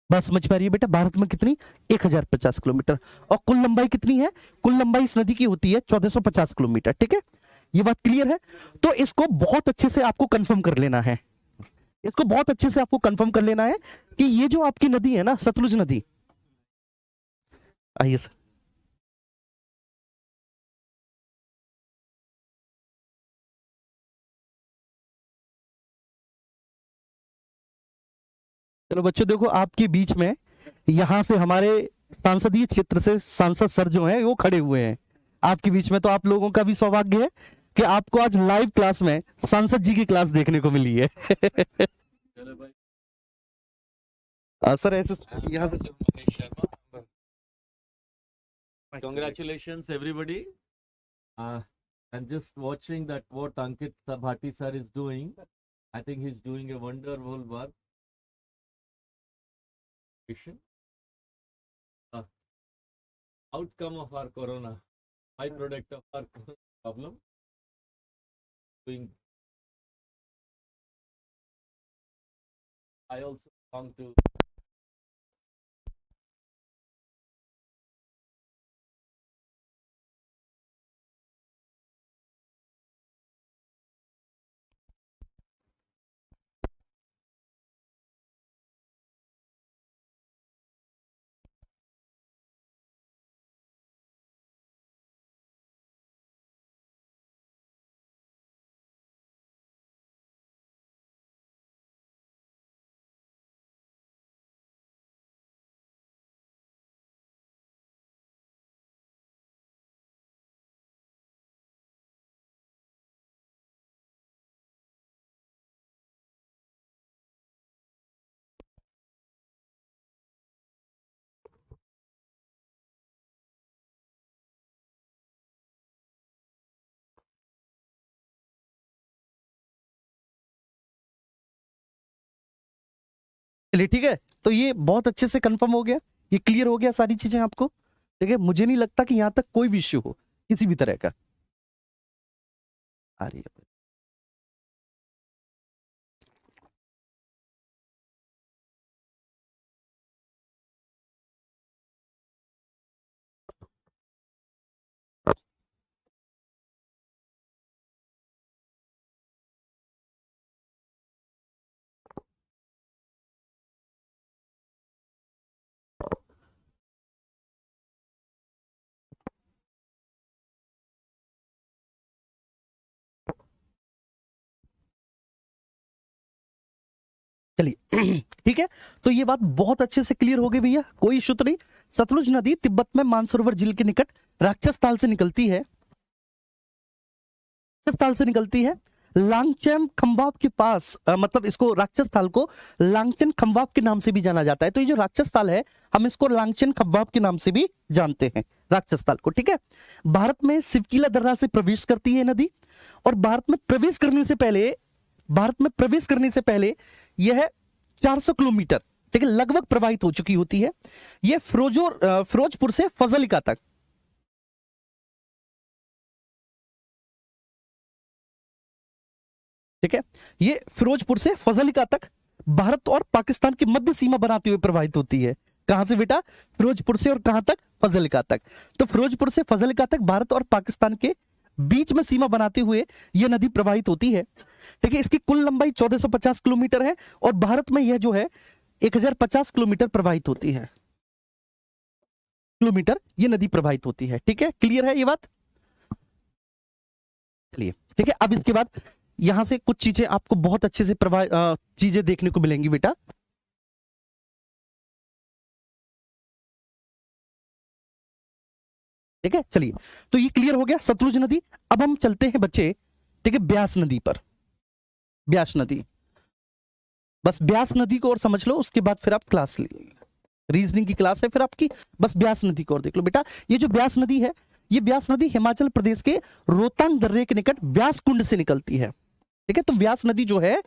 बस समझ पा रही है बेटा, भारत में कितनी, 1050 किलोमीटर, और कुल लंबाई कितनी है, कुल लंबाई इस नदी की होती है 1450 किलोमीटर। ठीक है, ये बात क्लियर है। तो इसको बहुत अच्छे से आपको कंफर्म कर लेना है, इसको बहुत अच्छे से आपको कंफर्म कर लेना है कि ये जो आपकी नदी है ना, सतलुज नदी, आइए सर, चलो बच्चों देखो, आपके बीच में यहां से हमारे सांसदीय क्षेत्र से सांसद सर जो हैं वो खड़े हुए हैं आपके बीच में, तो आप लोगों का भी सौभाग्य है कि आपको आज लाइव क्लास में सांसद जी की क्लास देखने को मिली है। सर ऐसे यहाँ से, Congratulations, everybody. I'm just watching that what Ankit Bhati sir is doing. I think he's doing a wonderful work. Uh, Outcome of our corona, byproduct of our problem. Doing. I also belong to चलिए ठीक है, तो ये बहुत अच्छे से confirm हो गया, ये क्लियर हो गया सारी चीजें आपको। ठीक है, मुझे नहीं लगता कि यहां तक कोई भी इश्यू हो किसी भी तरह का। आ रही है। चलिए ठीक है, तो ये बात बहुत अच्छे से क्लियर हो गई भैया, कोई इशू तो नहीं। सतलुज नदी तिब्बत में मानसरोवर झील के निकट राक्षस ताल से निकलती है, राक्षस ताल से निकलती है। लांगचैन खंबाब के पास मतलब इसको राक्षस ताल को लांगचैन खंबाब के नाम से भी जाना जाता है। तो ये जो राक्षस ताल है, हम इसको लांगचैन खंबाब के नाम से भी जानते हैं, राक्षस ताल को। ठीक है, भारत में सिवकीला दर्रा से प्रवेश करती है नदी, और भारत में प्रवेश करने से पहले यह 400 किलोमीटर, ठीक है, लगभग प्रवाहित हो चुकी होती है। यह फिरोजपुर से फजलिका तक, ठीक है, ये फिरोजपुर से फजलिका तक भारत और पाकिस्तान की मध्य सीमा बनाते हुए प्रवाहित होती है। कहां से बेटा? फिरोजपुर से, और कहां तक? फजलिका तक। तो फिरोजपुर से फजलिका तक भारत और पाकिस्तान के बीच में सीमा बनाते हुए यह नदी प्रवाहित होती है। ठीक है, इसकी कुल लंबाई 1450 किलोमीटर है, और भारत में यह जो है 1050 किलोमीटर प्रवाहित होती है, किलोमीटर ये नदी प्रवाहित होती है। ठीक है, क्लियर है ये बात? चलिए ठीक है, अब इसके बाद यहां से कुछ चीजें आपको बहुत अच्छे से चीजें देखने को मिलेंगी बेटा। ठीक है, चलिए, तो ये क्लियर हो गया सतलुज नदी। अब हम चलते हैं बच्चे, ठीक है, ब्यास नदी पर। ब्यास नदी, बस ब्यास नदी को और समझ लो, उसके बाद फिर आप क्लास ले, रीजनिंग की क्लास है फिर आपकी। बस ब्यास नदी को और देख लो बेटा। ये जो ब्यास नदी है, ये ब्यास नदी हिमाचल प्रदेश के रोहतांग दर्रे के निकट ब्यास कुंड से निकलती है। ठीक है, तो ब्यास नदी जो है,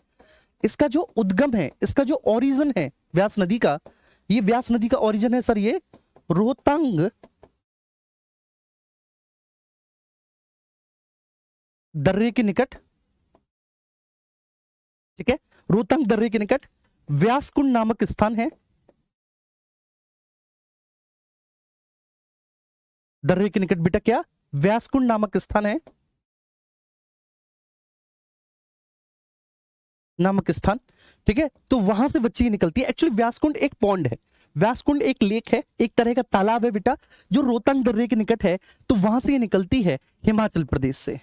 इसका जो उद्गम है, इसका जो ओरिजिन है व्यास नदी का, ये व्यास नदी का ओरिजिन है सर, ये रोहतांग दर्रे के निकट। ठीक है, रोहतांग दर्रे के निकट व्यासकुंड नामक स्थान है। दर्रे के निकट बेटा क्या? व्यासकुंड नामक स्थान है, नामक स्थान। ठीक है, तो वहां से बच्ची निकलती है। एक्चुअली व्यासकुंड एक पॉन्ड है, व्यासकुंड एक लेक है, एक तरह का तालाब है बेटा, जो रोहतांग दर्रे के निकट है। तो वहां से ये निकलती है हिमाचल प्रदेश से,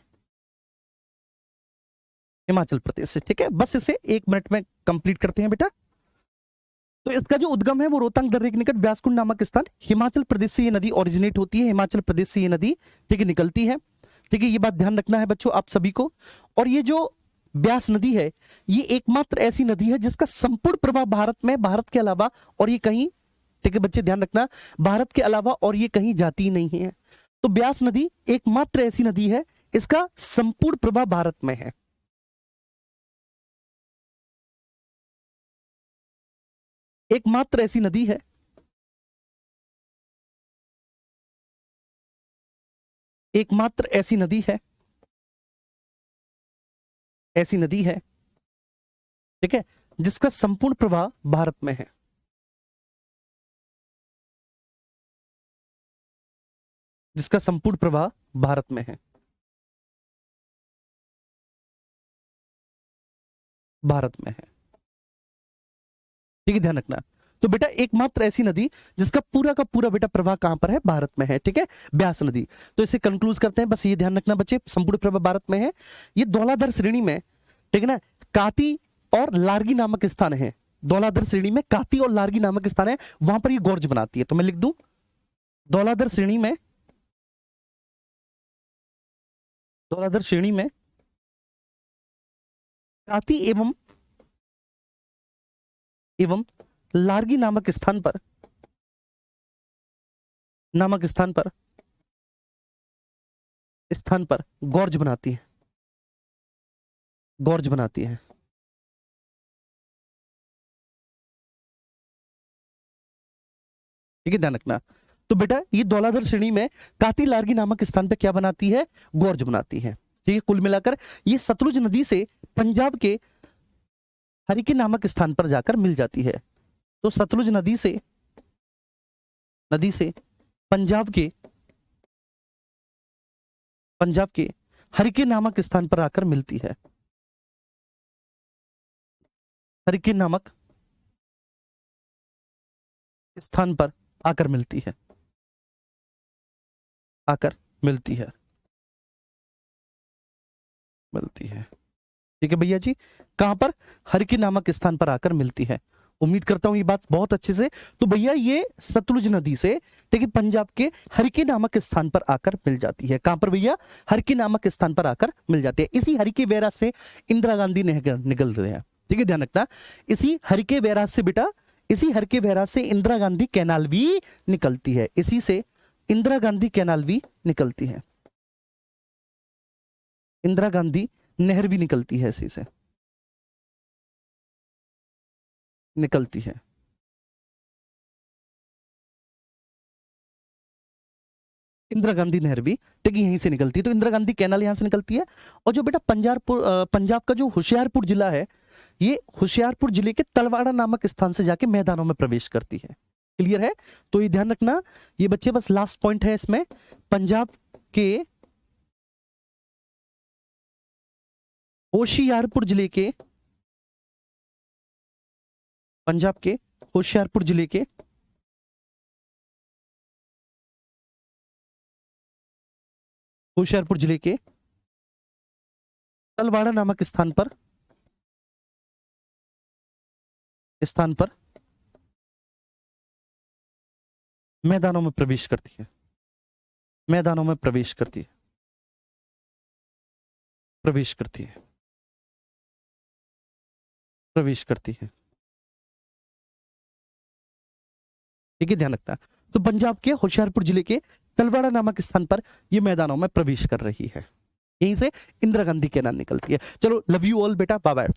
हिमाचल प्रदेश से। ठीक है, बस इसे 1 मिनट में कंप्लीट करते हैं बेटा। तो इसका जो उद्गम है वो रोहतांग दर्रे के निकट व्यासकुंड नामक स्थान, हिमाचल प्रदेश से ये नदी ओरिजिनेट होती है, हिमाचल प्रदेश से ये नदी, ठीक है, निकलती है। ठीक है, ये बात ध्यान रखना है बच्चों आप सभी को। और ये जो ब्यास नदी है, ये एकमात्र ऐसी नदी है जिसका संपूर्ण प्रवाह भारत में, भारत के अलावा और ये कहीं, ठीक है बच्चे ध्यान रखना, भारत के अलावा और ये कहीं जाती नहीं है। तो ब्यास नदी एकमात्र ऐसी नदी है, इसका संपूर्ण प्रवाह भारत में है। एकमात्र ऐसी नदी है, एकमात्र ऐसी नदी है, ऐसी नदी है, ठीक है, जिसका संपूर्ण प्रवाह भारत में है। जिसका संपूर्ण प्रवाह भारत में है, भारत में है। ठीक है, ध्यान रखना। तो बेटा एकमात्र ऐसी नदी जिसका पूरा का पूरा बेटा प्रवाह कहां पर है? भारत में है। ठीक है, ब्यास नदी। तो इसे कंक्लूज करते हैं, बस ये ध्यान रखना बच्चे, संपूर्ण प्रवाह भारत में है। ये धौलाधर श्रेणी में, ठीक है ना, काती और लारगी नामक स्थान है। धौलाधर श्रेणी में काती और लारगी नामक स्थान है, वहां पर ये गोर्ज बनाती है। तो मैं लिख दूं, धौलाधर श्रेणी में, धौलाधर श्रेणी में काती एवं लारगी नामक स्थान पर, नामक स्थान पर गोर्ज बनाती है, गोर्ज बनाती है। ठीक है, ध्यान रखना। तो बेटा ये धौलाधर श्रेणी में काती लार्गी नामक स्थान पे क्या बनाती है? गोर्ज बनाती है। ठीक है, कुल मिलाकर ये सतलुज नदी से पंजाब के हरिके नामक स्थान पर जाकर मिल जाती है। तो सतलुज नदी से पंजाब के हरिके नामक स्थान पर आकर मिलती है। हरिके नामक स्थान पर आकर मिलती है, ठीक है भैया जी। कहां पर? हरिके नामक स्थान पर आकर मिलती है। उम्मीद करता हूं ये बात बहुत अच्छे से। तो भैया ये सतलुज नदी से, ठीक है, पंजाब के हरिके नामक स्थान पर आकर मिल जाती है। कहां पर भैया? हरिके नामक स्थान पर आकर मिल जाती है। इसी हरिके बैराज से इंदिरा गांधी नहर निकल रहे हैं। ठीक है, ध्यान रखना। इसी हरिके बैराज से बेटा, इसी हरिके बैराज से इंदिरा गांधी कैनाल भी निकलती है। इसी से इंदिरा गांधी कैनाल भी निकलती है। इंदिरा गांधी नहर भी निकलती है, इसी से निकलती है। इंदिरा गांधी नहर भी, ठीक है, यहीं से निकलती है। तो इंदिरा गांधी कैनाल यहां से निकलती है। और जो बेटा पंजाब का जो होशियारपुर जिला है, ये होशियारपुर जिले के तलवाड़ा नामक स्थान से जाके मैदानों में प्रवेश करती है। क्लियर है? तो ये ध्यान रखना। ये बच्चे बस लास्ट पॉइंट है इसमें, पंजाब के होशियारपुर जिले के, पंजाब के होशियारपुर जिले के तलवाड़ा नामक स्थान पर मैदानों में प्रवेश करती है। मैदानों में प्रवेश करती है। ठीक है, ध्यान रखना। तो पंजाब के होशियारपुर जिले के तलवाड़ा नामक स्थान पर यह मैदानों में प्रवेश कर रही है। यहीं से इंदिरा गांधी कैनाल निकलती है। चलो, लव यू ऑल बेटा, बाय बाय।